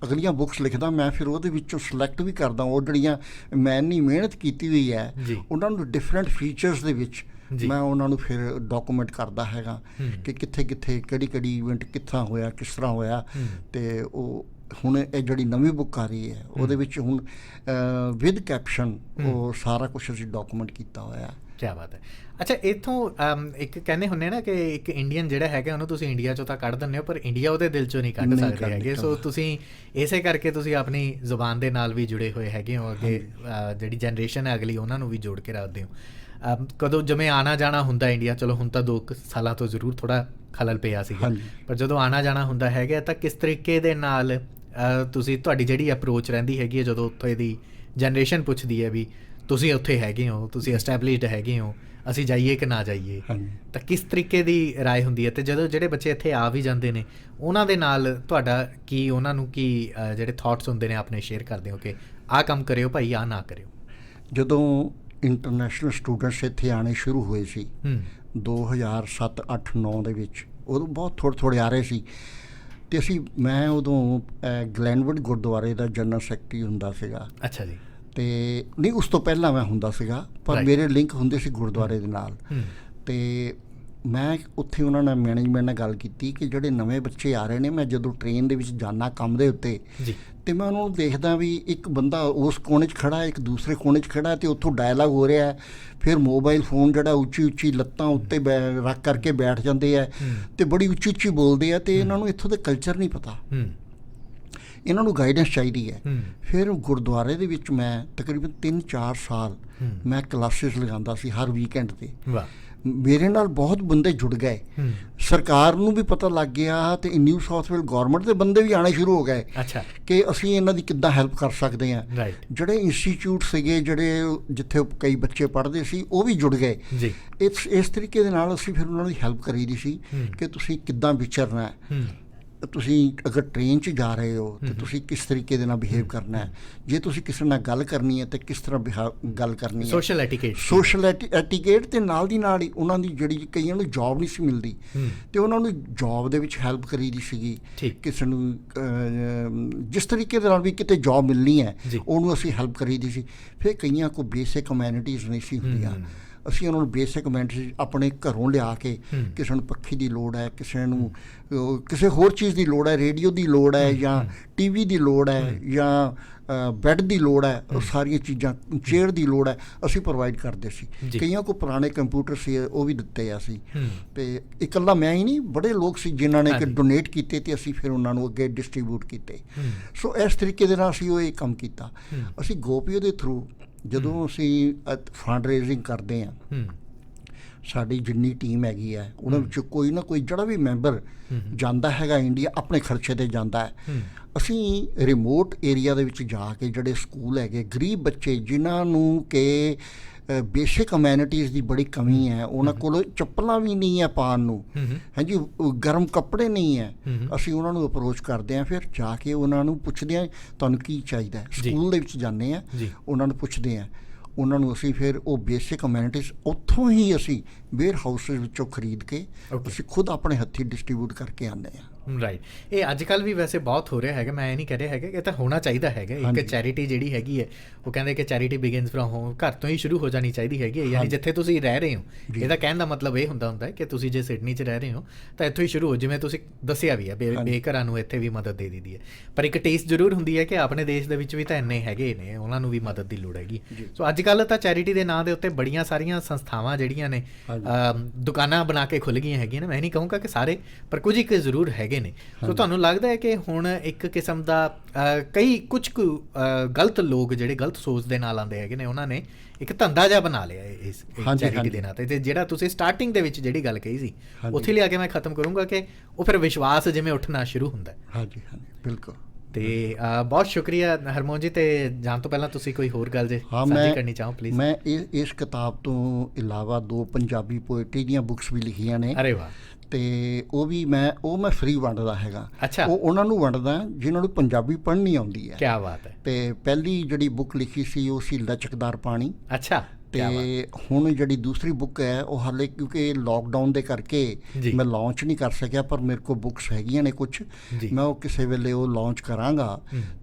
ਅਗਲੀਆਂ ਬੁੱਕਸ ਲਿਖਦਾ ਮੈਂ ਫਿਰ ਉਹਦੇ ਵਿੱਚੋਂ ਸਿਲੈਕਟ ਵੀ ਕਰਦਾ ਉਹ ਜਿਹੜੀਆਂ ਮੈਂ ਇੰਨੀ ਮਿਹਨਤ ਕੀਤੀ ਹੋਈ ਹੈ ਉਹਨਾਂ ਨੂੰ ਡਿਫਰੈਂਟ ਫੀਚਰਸ ਦੇ ਵਿੱਚ ਮੈਂ ਉਹਨਾਂ ਨੂੰ ਫਿਰ ਡਾਕੂਮੈਂਟ ਕਰਦਾ ਹੈਗਾ ਕਿ ਕਿੱਥੇ ਕਿਹੜੀ ਇਵੈਂਟ ਕਿੱਥਾਂ ਹੋਇਆ, ਕਿਸ ਤਰ੍ਹਾਂ ਹੋਇਆ। ਅਤੇ ਉਹ ਹੁਣ ਇਹ ਜਿਹੜੀ ਨਵੀਂ ਬੁੱਕ ਆ ਰਹੀ ਹੈ ਉਹਦੇ ਵਿੱਚ ਹੁਣ ਵਿਦ ਕੈਪਸ਼ਨ ਉਹ ਸਾਰਾ ਕੁਛ ਅਸੀਂ ਡਾਕੂਮੈਂਟ ਕੀਤਾ ਹੋਇਆ। ਕਿਆ ਬਾਤ ਹੈ। ਅੱਛਾ, ਇੱਥੋਂ ਇੱਕ ਕਹਿੰਦੇ ਹੁੰਦੇ ਨਾ ਕਿ ਇੱਕ ਇੰਡੀਅਨ ਜਿਹੜਾ ਹੈਗਾ ਉਹਨੂੰ ਤੁਸੀਂ ਇੰਡੀਆ 'ਚੋਂ ਤਾਂ ਕੱਢ ਦਿੰਦੇ ਹੋ ਪਰ ਇੰਡੀਆ ਉਹਦੇ ਦਿਲ 'ਚੋਂ ਨਹੀਂ ਕੱਢ ਸਕਦੇ ਹੈਗੇ। ਸੋ ਤੁਸੀਂ ਇਸੇ ਕਰਕੇ ਤੁਸੀਂ ਆਪਣੀ ਜ਼ੁਬਾਨ ਦੇ ਨਾਲ ਵੀ ਜੁੜੇ ਹੋਏ ਹੈਗੇ ਹੋ। ਅੱਗੇ ਜਿਹੜੀ ਜਨਰੇਸ਼ਨ ਹੈ ਅਗਲੀ ਉਹਨਾਂ ਨੂੰ ਵੀ ਜੋੜ ਕੇ ਰੱਖਦੇ ਹੋ। ਕਦੋਂ ਜਿਵੇਂ ਆਉਣਾ ਜਾਣਾ ਹੁੰਦਾ ਇੰਡੀਆ, ਚਲੋ ਹੁਣ ਤਾਂ 2 ਸਾਲਾਂ ਤੋਂ ਜ਼ਰੂਰ ਥੋੜ੍ਹਾ ਖਲਲ ਪਿਆ ਸੀਗਾ, ਪਰ ਜਦੋਂ ਆਉਣਾ ਜਾਣਾ ਹੁੰਦਾ ਹੈਗਾ ਤਾਂ ਕਿਸ ਤਰੀਕੇ ਦੇ ਨਾਲ ਤੁਸੀਂ ਤੁਹਾਡੀ ਜਿਹੜੀ ਅਪਰੋਚ ਰਹਿੰਦੀ ਹੈਗੀ ਹੈ ਜਦੋਂ ਉੱਥੇ ਦੀ ਜਨਰੇਸ਼ਨ ਪੁੱਛਦੀ ਹੈ ਵੀ ਤੁਸੀਂ ਉੱਥੇ ਹੈਗੇ ਹੋ, ਤੁਸੀਂ ਐਸਟੈਬਲਿਸ਼ਡ ਹੈਗੇ ਹੋ, ਅਸੀਂ ਜਾਈਏ ਕਿ ਨਾ ਜਾਈਏ, ਤਾਂ ਕਿਸ ਤਰੀਕੇ ਦੀ ਰਾਏ ਹੁੰਦੀ ਹੈ? ਅਤੇ ਜਦੋਂ ਜਿਹੜੇ ਬੱਚੇ ਇੱਥੇ ਆ ਵੀ ਜਾਂਦੇ ਨੇ ਉਹਨਾਂ ਦੇ ਨਾਲ ਤੁਹਾਡਾ ਕੀ, ਉਹਨਾਂ ਨੂੰ ਕੀ ਜਿਹੜੇ ਥਾਟਸ ਹੁੰਦੇ ਨੇ ਆਪਣੇ ਸ਼ੇਅਰ ਕਰਦੇ ਹੋ ਕਿ ਆਹ ਕੰਮ ਕਰਿਓ ਭਾਈ, ਆਹ ਨਾ ਕਰਿਓ? ਜਦੋਂ ਇੰਟਰਨੈਸ਼ਨਲ ਸਟੂਡੈਂਟਸ ਇੱਥੇ ਆਉਣੇ ਸ਼ੁਰੂ ਹੋਏ ਸੀ 2007, 8, 9 ਦੇ ਵਿੱਚ, ਉਦੋਂ ਬਹੁਤ ਥੋੜ੍ਹੇ ਆ ਰਹੇ ਸੀ। ਅਤੇ ਮੈਂ ਉਦੋਂ ਗਲੈਨਵੁੱਡ ਗੁਰਦੁਆਰੇ ਦਾ ਜਨਰਲ ਸੈਕਟਰੀ ਹੁੰਦਾ ਸੀਗਾ। ਅੱਛਾ ਜੀ। ਅਤੇ ਨਹੀਂ, ਉਸ ਤੋਂ ਪਹਿਲਾਂ ਮੈਂ ਹੁੰਦਾ ਸੀਗਾ ਪਰ ਮੇਰੇ ਲਿੰਕ ਹੁੰਦੇ ਸੀ ਗੁਰਦੁਆਰੇ ਦੇ ਨਾਲ। ਅਤੇ ਮੈਂ ਉੱਥੇ ਉਹਨਾਂ ਨਾਲ ਮੈਨੇਜਮੈਂਟ ਨਾਲ ਗੱਲ ਕੀਤੀ ਕਿ ਜਿਹੜੇ ਨਵੇਂ ਬੱਚੇ ਆ ਰਹੇ ਨੇ, ਮੈਂ ਜਦੋਂ ਟ੍ਰੇਨ ਦੇ ਵਿੱਚ ਜਾਂਦਾ ਕੰਮ ਦੇ ਉੱਤੇ ਅਤੇ ਮੈਂ ਉਹਨਾਂ ਨੂੰ ਦੇਖਦਾ ਵੀ ਇੱਕ ਬੰਦਾ ਉਸ ਕੋਨੇ 'ਚ ਖੜ੍ਹਾ, ਇੱਕ ਦੂਸਰੇ ਕੋਨੇ 'ਚ ਖੜ੍ਹਾ ਅਤੇ ਉੱਥੋਂ ਡਾਇਲਾਗ ਹੋ ਰਿਹਾ, ਫਿਰ ਮੋਬਾਈਲ ਫੋਨ ਜਿਹੜਾ ਉੱਚੀ ਲੱਤਾਂ ਉੱਤੇ ਰੱਖ ਕਰਕੇ ਬੈਠ ਜਾਂਦੇ ਹੈ ਅਤੇ ਬੜੀ ਉੱਚੀ ਬੋਲਦੇ ਆ ਅਤੇ ਇਹਨਾਂ ਨੂੰ ਇੱਥੋਂ ਦੇ ਕਲਚਰ ਨਹੀਂ ਪਤਾ, ਇਹਨਾਂ ਨੂੰ ਗਾਈਡੈਂਸ ਚਾਹੀਦੀ ਹੈ। ਫਿਰ ਗੁਰਦੁਆਰੇ ਦੇ ਵਿੱਚ ਮੈਂ ਤਕਰੀਬਨ 3-4 ਸਾਲ ਮੈਂ ਕਲਾਸਿਸ ਲਗਾਉਂਦਾ ਸੀ ਹਰ ਵੀਕਐਂਡ 'ਤੇ। ਮੇਰੇ ਨਾਲ ਬਹੁਤ ਬੰਦੇ ਜੁੜ ਗਏ, ਸਰਕਾਰ ਨੂੰ ਵੀ ਪਤਾ ਲੱਗ ਗਿਆ ਅਤੇ ਨਿਊ ਸਾਊਥ ਵੇਲ ਗੌਰਮੈਂਟ ਦੇ ਬੰਦੇ ਵੀ ਆਉਣੇ ਸ਼ੁਰੂ ਹੋ ਗਏ ਕਿ ਅਸੀਂ ਇਹਨਾਂ ਦੀ ਕਿੱਦਾਂ ਹੈਲਪ ਕਰ ਸਕਦੇ ਹਾਂ। ਜਿਹੜੇ ਇੰਸਟੀਚਿਊਟ ਸੀਗੇ ਜਿਹੜੇ ਜਿੱਥੇ ਕਈ ਬੱਚੇ ਪੜ੍ਹਦੇ ਸੀ ਉਹ ਵੀ ਜੁੜ ਗਏ। ਇਸ ਤਰੀਕੇ ਦੇ ਨਾਲ ਅਸੀਂ ਫਿਰ ਉਹਨਾਂ ਦੀ ਹੈਲਪ ਕਰੀ ਦੀ ਸੀ ਕਿ ਤੁਸੀਂ ਕਿੱਦਾਂ ਵਿਚਰਨਾ ਹੈ, ਤੁਸੀਂ ਅਗਰ ਟ੍ਰੇਨ 'ਚ ਜਾ ਰਹੇ ਹੋ ਤਾਂ ਤੁਸੀਂ ਕਿਸ ਤਰੀਕੇ ਦੇ ਨਾਲ ਬਿਹੇਵ ਕਰਨਾ ਹੈ, ਜੇ ਤੁਸੀਂ ਕਿਸੇ ਨਾਲ ਗੱਲ ਕਰਨੀ ਹੈ ਤਾਂ ਕਿਸ ਤਰ੍ਹਾਂ ਗੱਲ ਕਰਨੀ ਹੈ, ਸੋਸ਼ਲ ਐਟੀਕੇਟ। ਅਤੇ ਨਾਲ ਦੀ ਨਾਲ ਹੀ ਉਹਨਾਂ ਦੀ ਜਿਹੜੀ ਕਈਆਂ ਨੂੰ ਜੋਬ ਨਹੀਂ ਸੀ ਮਿਲਦੀ ਅਤੇ ਉਹਨਾਂ ਨੂੰ ਜੋਬ ਦੇ ਵਿੱਚ ਹੈਲਪ ਕਰੀ ਦੀ ਸੀਗੀ। ਕਿਸੇ ਨੂੰ ਜਿਸ ਤਰੀਕੇ ਦੇ ਨਾਲ ਵੀ ਕਿਤੇ ਜੋਬ ਮਿਲਣੀ ਹੈ ਉਹਨੂੰ ਅਸੀਂ ਹੈਲਪ ਕਰੀ ਦੀ ਸੀ। ਫਿਰ ਕਈਆਂ ਕੋਲ ਬੇਸਿਕ ਕਮਿਊਨਿਟੀਜ਼ ਨਹੀਂ ਸੀ ਹੁੰਦੀਆਂ, ਅਸੀਂ ਉਹਨਾਂ ਨੂੰ ਬੇਸਿਕ ਕਮਿਊਨਿਟੀ ਆਪਣੇ ਘਰੋਂ ਲਿਆ ਕੇ, ਕਿਸੇ ਨੂੰ ਪੱਖੀ ਦੀ ਲੋੜ ਹੈ, ਕਿਸੇ ਨੂੰ ਕਿਸੇ ਹੋਰ ਚੀਜ਼ ਦੀ ਲੋੜ ਹੈ, ਰੇਡੀਓ ਦੀ ਲੋੜ ਹੈ ਜਾਂ TV ਦੀ ਲੋੜ ਹੈ ਜਾਂ ਬੈੱਡ ਦੀ ਲੋੜ ਹੈ, ਉਹ ਸਾਰੀਆਂ ਚੀਜ਼ਾਂ, ਚੇਅਰ ਦੀ ਲੋੜ ਹੈ, ਅਸੀਂ ਪ੍ਰੋਵਾਈਡ ਕਰਦੇ ਸੀ। ਕਈਆਂ ਕੋਲ ਪੁਰਾਣੇ ਕੰਪਿਊਟਰ ਸੀ ਉਹ ਵੀ ਦਿੱਤੇ ਆ ਅਸੀਂ। ਅਤੇ ਇਕੱਲਾ ਮੈਂ ਹੀ ਨਹੀਂ, ਬੜੇ ਲੋਕ ਸੀ ਜਿਨ੍ਹਾਂ ਨੇ ਕਿ ਡੋਨੇਟ ਕੀਤੇ ਅਤੇ ਅਸੀਂ ਫਿਰ ਉਹਨਾਂ ਨੂੰ ਅੱਗੇ ਡਿਸਟਰੀਬਿਊਟ ਕੀਤੇ। ਸੋ ਇਸ ਤਰੀਕੇ ਦੇ ਨਾਲ ਅਸੀਂ ਉਹ ਇਹ ਕੰਮ ਕੀਤਾ। ਅਸੀਂ ਗੋਪੀਓ ਦੇ ਥਰੂ ਜਦੋਂ ਅਸੀਂ ਫੰਡ ਰੇਜ਼ਿੰਗ ਕਰਦੇ ਹਾਂ, ਸਾਡੀ ਜਿੰਨੀ ਟੀਮ ਹੈਗੀ ਹੈ ਉਹਨਾਂ ਵਿੱਚ ਕੋਈ ਨਾ ਕੋਈ ਜਿਹੜਾ ਵੀ ਮੈਂਬਰ ਜਾਂਦਾ ਹੈਗਾ ਇੰਡੀਆ ਆਪਣੇ ਖਰਚੇ ਤੇ ਜਾਂਦਾ ਹੈ। ਅਸੀਂ ਰਿਮੋਟ ਏਰੀਆ ਦੇ ਵਿੱਚ ਜਾ ਕੇ ਜਿਹੜੇ ਸਕੂਲ ਹੈਗੇ ਗਰੀਬ ਬੱਚੇ ਜਿਨ੍ਹਾਂ ਨੂੰ ਕਿ ਬੇਸਿਕ ਅਮੈਨਿਟੀਜ਼ ਦੀ ਬੜੀ ਕਮੀ ਹੈ, ਉਹਨਾਂ ਕੋਲ ਚੱਪਲਾਂ ਵੀ ਨਹੀਂ ਹੈ ਪਾਉਣ ਨੂੰ, ਹਾਂਜੀ ਗਰਮ ਕੱਪੜੇ ਨਹੀਂ ਹੈ, ਅਸੀਂ ਉਹਨਾਂ ਨੂੰ ਅਪਰੋਚ ਕਰਦੇ ਹਾਂ। ਫਿਰ ਜਾ ਕੇ ਉਹਨਾਂ ਨੂੰ ਪੁੱਛਦੇ ਹਾਂ ਤੁਹਾਨੂੰ ਕੀ ਚਾਹੀਦਾ। ਸਕੂਲ ਦੇ ਵਿੱਚ ਜਾਂਦੇ ਹਾਂ, ਉਹਨਾਂ ਨੂੰ ਪੁੱਛਦੇ ਹਾਂ, ਉਹਨਾਂ ਨੂੰ ਅਸੀਂ ਫਿਰ ਉਹ ਬੇਸਿਕ ਅਮੈਨਿਟੀਜ਼ ਉੱਥੋਂ ਹੀ ਅਸੀਂ ਵੇਅਰ ਹਾਊਸਿਸ ਵਿੱਚੋਂ ਖਰੀਦ ਕੇ ਅਸੀਂ ਖੁਦ ਆਪਣੇ ਹੱਥੀਂ ਡਿਸਟਰੀਬਿਊਟ ਕਰਕੇ ਆਉਂਦੇ ਹਾਂ। ਰਾਈਟ, ਇਹ ਅੱਜ ਕੱਲ੍ਹ ਵੀ ਵੈਸੇ ਬਹੁਤ ਹੋ ਰਿਹਾ ਹੈਗਾ, ਮੈਂ ਇਹ ਨਹੀਂ ਕਹਿ ਰਿਹਾ ਹੈਗਾ ਕਿ ਇਹ ਤਾਂ ਹੋਣਾ ਚਾਹੀਦਾ ਹੈਗਾ। ਇੱਕ ਚੈਰਿਟੀ ਜਿਹੜੀ ਹੈਗੀ ਹੈ ਉਹ ਕਹਿੰਦੇ ਕਿ ਚੈਰਿਟੀ ਬਿਗਿਨਸ ਫਰੋਮ ਹੋਮ, ਘਰ ਤੋਂ ਹੀ ਸ਼ੁਰੂ ਹੋ ਜਾਣੀ ਚਾਹੀਦੀ ਹੈਗੀ ਹੈ। ਯਾਨੀ ਜਿੱਥੇ ਤੁਸੀਂ ਰਹਿ ਰਹੇ ਹੋ, ਇਹਦਾ ਕਹਿਣ ਦਾ ਮਤਲਬ ਇਹ ਹੁੰਦਾ ਹੈ ਕਿ ਤੁਸੀਂ ਜੇ ਸਿਡਨੀ 'ਚ ਰਹਿ ਰਹੇ ਹੋ ਤਾਂ ਇੱਥੋਂ ਹੀ ਸ਼ੁਰੂ ਹੋ। ਜਿਵੇਂ ਤੁਸੀਂ ਦੱਸਿਆ ਵੀ ਹੈ ਬੇਘਰਾਂ ਨੂੰ ਇੱਥੇ ਵੀ ਮਦਦ ਦੇ ਦਿੱਤੀ ਹੈ, ਪਰ ਇੱਕ ਟੇਸਟ ਜ਼ਰੂਰ ਹੁੰਦੀ ਹੈ ਕਿ ਆਪਣੇ ਦੇਸ਼ ਦੇ ਵਿੱਚ ਵੀ ਤਾਂ ਇੰਨੇ ਹੈਗੇ ਨੇ, ਉਹਨਾਂ ਨੂੰ ਵੀ ਮਦਦ ਦੀ ਲੋੜ ਹੈਗੀ। ਸੋ ਅੱਜ ਕੱਲ੍ਹ ਤਾਂ ਚੈਰਿਟੀ ਦੇ ਨਾਂ ਦੇ ਉੱਤੇ ਬੜੀਆਂ ਸਾਰੀਆਂ ਸੰਸਥਾਵਾਂ ਜਿਹੜੀਆਂ ਨੇ ਦੁਕਾਨਾਂ ਬਣਾ ਕੇ ਖੁੱਲ੍ਹ ਗਈਆਂ ਹੈਗੀਆਂ ਨੇ। ਮੈਂ ਨਹੀਂ ਕਹੂੰਗਾ ਕਿ ਸਾਰੇ, ਪਰ ਕੁਝ ਇੱਕ ਜ਼ਰੂਰ ਹੈਗੇ ਨੇ। ਸੋ ਤੁਹਾਨੂੰ ਲੱਗਦਾ ਹੈ ਕਿ ਹੁਣ ਇੱਕ ਕਿਸਮ ਦਾ ਕੁਝ ਗਲਤ ਲੋਕ ਜਿਹੜੇ ਗਲਤ ਸੋਚ ਦੇ ਨਾਲ ਆਉਂਦੇ ਹੈਗੇ ਨੇ, ਉਹਨਾਂ ਨੇ ਇੱਕ ਧੰਦਾ ਜਿਹਾ ਬਣਾ ਲਿਆ ਇਸ ਚੈਰਿਟੀ ਦੇ ਨਾਂ 'ਤੇ। ਅਤੇ ਜਿਹੜਾ ਤੁਸੀਂ ਸਟਾਰਟਿੰਗ ਦੇ ਵਿੱਚ ਜਿਹੜੀ ਗੱਲ ਕਹੀ ਸੀ ਉੱਥੇ ਲਿਆ ਕੇ ਮੈਂ ਖਤਮ ਕਰੂੰਗਾ ਕਿ ਉਹ ਫਿਰ ਵਿਸ਼ਵਾਸ ਜਿਵੇਂ ਉੱਠਣਾ ਸ਼ੁਰੂ ਹੁੰਦਾ। ਹਾਂਜੀ ਹਾਂਜੀ ਬਿਲਕੁਲ। ਤੇ ਬਹੁਤ ਸ਼ੁਕਰੀਆ ਹਰਮੋਹਨ ਜੀ। ਤੇ ਜਾਣ ਤੋਂ ਪਹਿਲਾਂ ਤੁਸੀਂ ਕੋਈ ਹੋਰ ਗੱਲ ਜੇ ਸਾਂਝੀ ਕਰਨੀ ਚਾਹੋ ਪਲੀਜ਼। ਮੈਂ ਇਸ ਕਿਤਾਬ ਤੋਂ ਇਲਾਵਾ 2 ਪੰਜਾਬੀ ਪੋਇਟਰੀ ਦੀਆਂ ਬੁੱਕਸ ਵੀ ਲਿਖੀਆਂ ਨੇ। ਅਰੇ ਵਾਹ। ਤੇ ਉਹ ਮੈਂ ਫ੍ਰੀ ਵੰਡਦਾ ਹੈਗਾ। ਅੱਛਾ। ਉਹ ਉਹਨਾਂ ਨੂੰ ਵੰਡਦਾ ਜਿਨ੍ਹਾਂ ਨੂੰ ਪੰਜਾਬੀ ਪੜ੍ਹਨੀ ਆਉਂਦੀ ਹੈ। ਕੀ ਬਾਤ ਹੈ। ਤੇ ਪਹਿਲੀ ਜਿਹੜੀ ਬੁੱਕ ਲਿਖੀ ਸੀ ਉਹ ਸੀ ਲਚਕਦਾਰ ਪਾਣੀ। ਅੱਛਾ। ਤੇ ਹੁਣ ਜਿਹੜੀ ਦੂਸਰੀ ਬੁੱਕ ਹੈ ਉਹ ਹਾਲੇ ਕਿਉਂਕਿ ਲੋਕਡਾਊਨ ਦੇ ਕਰਕੇ ਮੈਂ ਲਾਂਚ ਨਹੀਂ ਕਰ ਸਕਿਆ, ਪਰ ਮੇਰੇ ਕੋਲ ਬੁੱਕਸ ਹੈਗੀਆਂ ਨੇ ਕੁਛ, ਮੈਂ ਉਹ ਕਿਸੇ ਵੇਲੇ ਉਹ ਲਾਂਚ ਕਰਾਂਗਾ।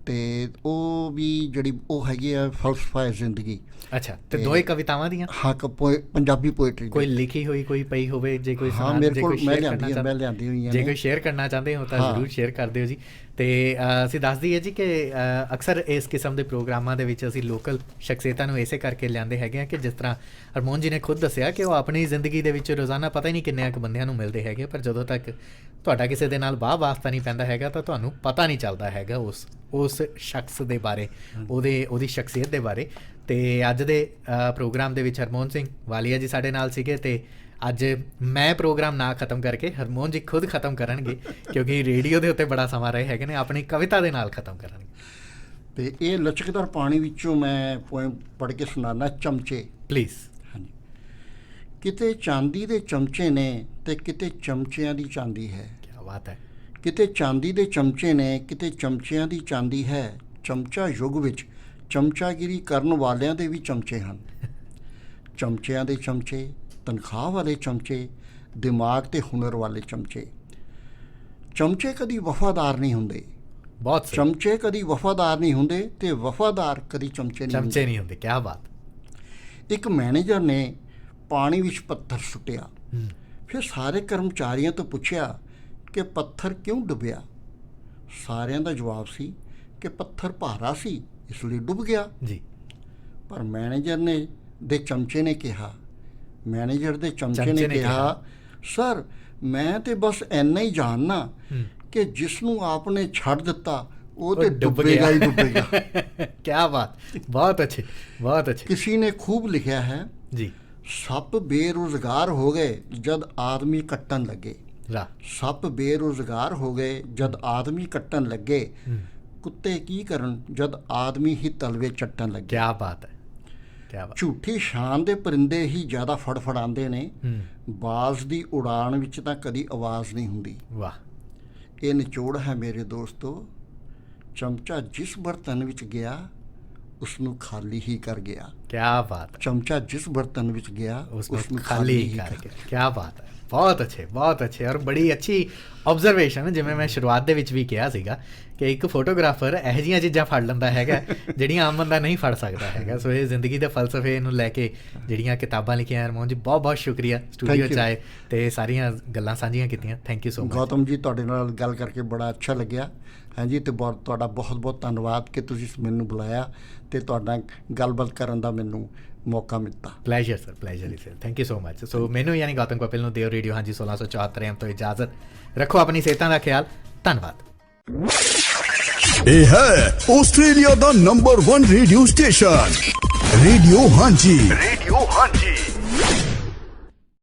ਤੇ ਉਹ ਵੀ ਜਿਹੜੀ ਉਹ ਹੈਗੀ ਆ ਫਲਸਫਾ ਜ਼ਿੰਦਗੀ। ਅੱਛਾ। ਤੇ ਦੋਏ ਕਵਿਤਾਵਾਂ ਦੀਆਂ? ਹਾਂ, ਪੰਜਾਬੀ ਪੋਇਟਰੀ। ਕੋਈ ਲਿਖੀ ਹੋਈ ਕੋਈ ਪਈ ਹੋਵੇ ਜੇ ਕੋਈ? ਹਾਂ ਮੇਰੇ ਕੋਲ ਮੈਂ ਲਿਆਂਦੀ ਹੋਈਆਂ। ਜੇ ਕੋਈ ਸ਼ੇਅਰ ਕਰਨਾ ਚਾਹੁੰਦੇ ਹੋ ਤਾਂ ਜ਼ਰੂਰ ਸ਼ੇਅਰ ਕਰ ਦਿਓ ਜੀ। ਤੇ ਅਸੀਂ ਦੱਸ ਦਈਏ ਜੀ ਕਿ ਅਕਸਰ ਇਸ ਕਿਸਮ ਦੇ ਪ੍ਰੋਗਰਾਮਾਂ ਦੇ ਵਿੱਚ ਅਸੀਂ ਲੋਕਲ ਸ਼ਖਸੀਅਤਾਂ ਨੂੰ ਇਸੇ ਕਰਕੇ ਲਿਆਉਂਦੇ ਹੈਗੇ ਹਾਂ ਕਿ ਜਿਸ ਤਰ੍ਹਾਂ ਹਰਮੋਹਨ ਜੀ ਨੇ ਖੁਦ ਦੱਸਿਆ ਕਿ ਉਹ ਆਪਣੀ ਜ਼ਿੰਦਗੀ ਦੇ ਵਿੱਚ ਰੋਜ਼ਾਨਾ ਪਤਾ ਹੀ ਨਹੀਂ ਕਿੰਨੇ ਕੁ ਬੰਦਿਆਂ ਨੂੰ ਮਿਲਦੇ ਹੈਗੇ, ਪਰ ਜਦੋਂ ਤੱਕ ਤੁਹਾਡਾ ਕਿਸੇ ਦੇ ਨਾਲ ਵਾਹ ਵਾਸਤਾ ਨਹੀਂ ਪੈਂਦਾ ਹੈਗਾ ਤਾਂ ਤੁਹਾਨੂੰ ਪਤਾ ਨਹੀਂ ਚੱਲਦਾ ਹੈਗਾ ਉਸ ਸ਼ਖਸ ਦੇ ਬਾਰੇ, ਉਹਦੀ ਸ਼ਖਸੀਅਤ ਦੇ ਬਾਰੇ। ਤੇ ਅੱਜ ਦੇ ਪ੍ਰੋਗਰਾਮ ਦੇ ਵਿੱਚ ਹਰਮੋਹਨ ਸਿੰਘ ਵਾਲੀਆ ਜੀ ਸਾਡੇ ਨਾਲ ਸੀਗੇ। ਤੇ ਅੱਜ ਮੈਂ ਪ੍ਰੋਗਰਾਮ ਨਾ ਖਤਮ ਕਰਕੇ ਹਰਮੋਹਨ ਜੀ ਖੁਦ ਖਤਮ ਕਰਨਗੇ ਕਿਉਂਕਿ ਰੇਡੀਓ ਦੇ ਉੱਤੇ ਬੜਾ ਸਮਾਂ ਰਹੇ ਹੈਗੇ ਨੇ, ਆਪਣੀ ਕਵਿਤਾ ਦੇ ਨਾਲ ਖਤਮ ਕਰਨਗੇ। ਤੇ ਇਹ ਲਚਕਦਾਰ ਪਾਣੀ ਵਿੱਚੋਂ ਮੈਂ ਪੋਇਮ ਪੜ੍ਹ ਕੇ ਸੁਣਾਉਣਾ, ਚਮਚੇ। ਪਲੀਜ਼। ਹਾਂਜੀ। ਕਿਤੇ ਚਾਂਦੀ ਦੇ ਚਮਚੇ ਨੇ ਤੇ ਕਿਤੇ ਚਮਚਿਆਂ ਦੀ ਚਾਂਦੀ ਹੈ। ਕੀ ਬਾਤ ਹੈ। ਕਿਤੇ ਚਾਂਦੀ ਦੇ ਚਮਚੇ ਨੇ ਕਿਤੇ ਚਮਚਿਆਂ ਦੀ ਚਾਂਦੀ ਹੈ। ਚਮਚਾ ਯੁੱਗ ਵਿੱਚ ਚਮਚਾਗਿਰੀ ਕਰਨ ਵਾਲਿਆਂ ਦੇ ਵੀ ਚਮਚੇ ਹਨ। ਚਮਚਿਆਂ ਦੇ ਚਮਚੇ, ਤਨਖਾਹ ਵਾਲੇ ਚਮਚੇ, ਦਿਮਾਗ ਤੇ ਹੁਨਰ ਵਾਲੇ ਚਮਚੇ। ਚਮਚੇ ਕਦੀ ਵਫਾਦਾਰ ਨਹੀਂ ਹੁੰਦੇ। ਬਹੁਤ ਚਮਚੇ ਕਦੀ ਵਫਾਦਾਰ ਨਹੀਂ ਹੁੰਦੇ ਤੇ ਵਫਾਦਾਰ ਕਦੀ ਚਮਚੇ ਨਹੀਂ ਹੁੰਦੇ। ਕੀ ਬਾਤ। ਇੱਕ ਮੈਨੇਜਰ ਨੇ ਪਾਣੀ ਵਿੱਚ ਪੱਥਰ ਸੁੱਟਿਆ, ਫਿਰ ਸਾਰੇ ਕਰਮਚਾਰੀਆਂ ਤੋਂ ਪੁੱਛਿਆ ਕਿ ਪੱਥਰ ਕਿਉਂ ਡੁੱਬਿਆ। ਸਾਰਿਆਂ ਦਾ ਜਵਾਬ ਸੀ ਕਿ ਪੱਥਰ ਭਾਰਾ ਸੀ ਇਸ ਲਈ ਡੁੱਬ ਗਿਆ ਜੀ। ਪਰ ਮੈਨੇਜਰ ਦੇ ਚਮਚੇ ਨੇ ਕਿਹਾ ਸਰ ਮੈਂ ਤੇ ਬਸ ਇੰਨਾ ਹੀ ਜਾਣਨਾ ਕਿ ਜਿਸ ਨੂੰ ਆਪਨੇ ਛੱਡ ਦਿੱਤਾ ਉਹ ਤੇ ਡੁੱਬੇਗਾ ਹੀ ਡੁੱਬੇਗਾ। ਕੀ ਬਾਤ। ਬਹੁਤ ਅੱਛੇ, ਬਹੁਤ ਅੱਛੇ। ਕਿਸੇ ਨੇ ਖੂਬ ਲਿਖਿਆ ਹੈ ਜੀ, ਸੱਪ ਬੇਰੁਜ਼ਗਾਰ ਹੋ ਗਏ ਜਦ ਆਦਮੀ ਕੱਟਣ ਲੱਗੇ। ਸੱਪ ਬੇਰੁਜ਼ਗਾਰ ਹੋ ਗਏ ਜਦ ਆਦਮੀ ਕੱਟਣ ਲੱਗੇ। ਕੁੱਤੇ ਕੀ ਕਰਨ ਜਦ ਆਦਮੀ ਹੀ ਤਲਵੇ ਚੱਟਣ ਲੱਗੇ। ਕੀ ਬਾਤ ਹੈ। ਝੂਠੀ ਸ਼ਾਨ ਦੇ ਪਰਿੰਦੇ ਹੀ ਜ਼ਿਆਦਾ ਫੜਫੜਾਉਂਦੇ ਨੇ। ਬਾਜ਼ ਦੀ ਉਡਾਨ ਵਿੱਚ ਤਾਂ ਕਦੀ ਆਵਾਜ਼ ਨਹੀਂ ਹੁੰਦੀ। ਵਾਹ। ਇਹ ਨਿਚੋੜ ਹੈ ਮੇਰੇ ਦੋਸਤੋ, ਚਮਚਾ ਜਿਸ ਬਰਤਨ ਵਿੱਚ ਗਿਆ ਉਸ ਨੂੰ ਖਾਲੀ ਹੀ ਕਰ ਗਿਆ। ਕੀ ਬਾਤ। ਚਮਚਾ ਜਿਸ ਬਰਤਨ ਵਿੱਚ ਗਿਆ ਉਸ ਨੂੰ ਖਾਲੀ ਹੀ ਕਰ ਗਿਆ। ਕੀ ਬਾਤ ਹੈ। ਬਹੁਤ ਅੱਛੇ, ਬਹੁਤ ਅੱਛੇ। ਔਰ ਬੜੀ ਅੱਛੀ ਆਬਜ਼ਰਵੇਸ਼ਨ। ਜਿਵੇਂ ਮੈਂ ਸ਼ੁਰੂਆਤ ਦੇ ਵਿੱਚ ਵੀ ਕਿਹਾ ਸੀਗਾ ਕਿ ਇੱਕ ਫੋਟੋਗ੍ਰਾਫਰ ਇਹੋ ਜਿਹੀਆਂ ਚੀਜ਼ਾਂ ਫੜ ਲੈਂਦਾ ਹੈਗਾ ਜਿਹੜੀਆਂ ਆਮ ਬੰਦਾ ਨਹੀਂ ਫੜ ਸਕਦਾ ਹੈਗਾ। ਸੋ ਇਹ ਜ਼ਿੰਦਗੀ ਦੇ ਫਲਸਫੇ ਨੂੰ ਲੈ ਕੇ ਜਿਹੜੀਆਂ ਕਿਤਾਬਾਂ ਲਿਖੀਆਂ ਹਰਮੋਹਨ ਜੀ, ਬਹੁਤ ਬਹੁਤ ਸ਼ੁਕਰੀਆ ਸਟੂਡੀਓ 'ਚ ਆਏ ਤੇ ਸਾਰੀਆਂ ਗੱਲਾਂ ਸਾਂਝੀਆਂ ਕੀਤੀਆਂ। Thank you so much. Gautam ਜੀ ਤੁਹਾਡੇ ਨਾਲ ਗੱਲ ਕਰਕੇ ਬੜਾ ਅੱਛਾ ਲੱਗਿਆ। ਹਾਂਜੀ। ਤੇ ਤੁਹਾਡਾ ਬਹੁਤ ਬਹੁਤ ਧੰਨਵਾਦ ਕਿ ਤੁਸੀਂ ਮੈਨੂੰ ਬੁਲਾਇਆ ਤੇ ਤੁਹਾਡਾ ਗੱਲਬਾਤ ਕਰਨ ਦਾ ਮੈਨੂੰ ਮੌਕਾ ਮਿਲਤਾ। ਪਲੇਜ਼ਰ ਸਰ, ਪਲੇਜ਼ਰ ਹੀ sir. Thank you so much. So ਮੈਨੂੰ ਯਾਨੀ ਗੌਤਮ ਕਪਿਲ ਨੂੰ ਦਿਓ ਰੇਡੀਓ ਹਾਂਜੀ 1674 AM ਤੋਂ ਇਜਾਜ਼ਤ। ਰੱਖੋ ਆਪਣੀ ਸਿਹਤਾਂ ਦਾ ਖਿਆਲ। ਧੰਨਵਾਦ। ਇਹ ਹੈ ਆਸਟ੍ਰੇਲੀਆ ਦਾ ਨੰਬਰ 1 ਰੇਡੀਓ ਸਟੇਸ਼ਨ, ਰੇਡੀਓ ਹਾਂਜੀ।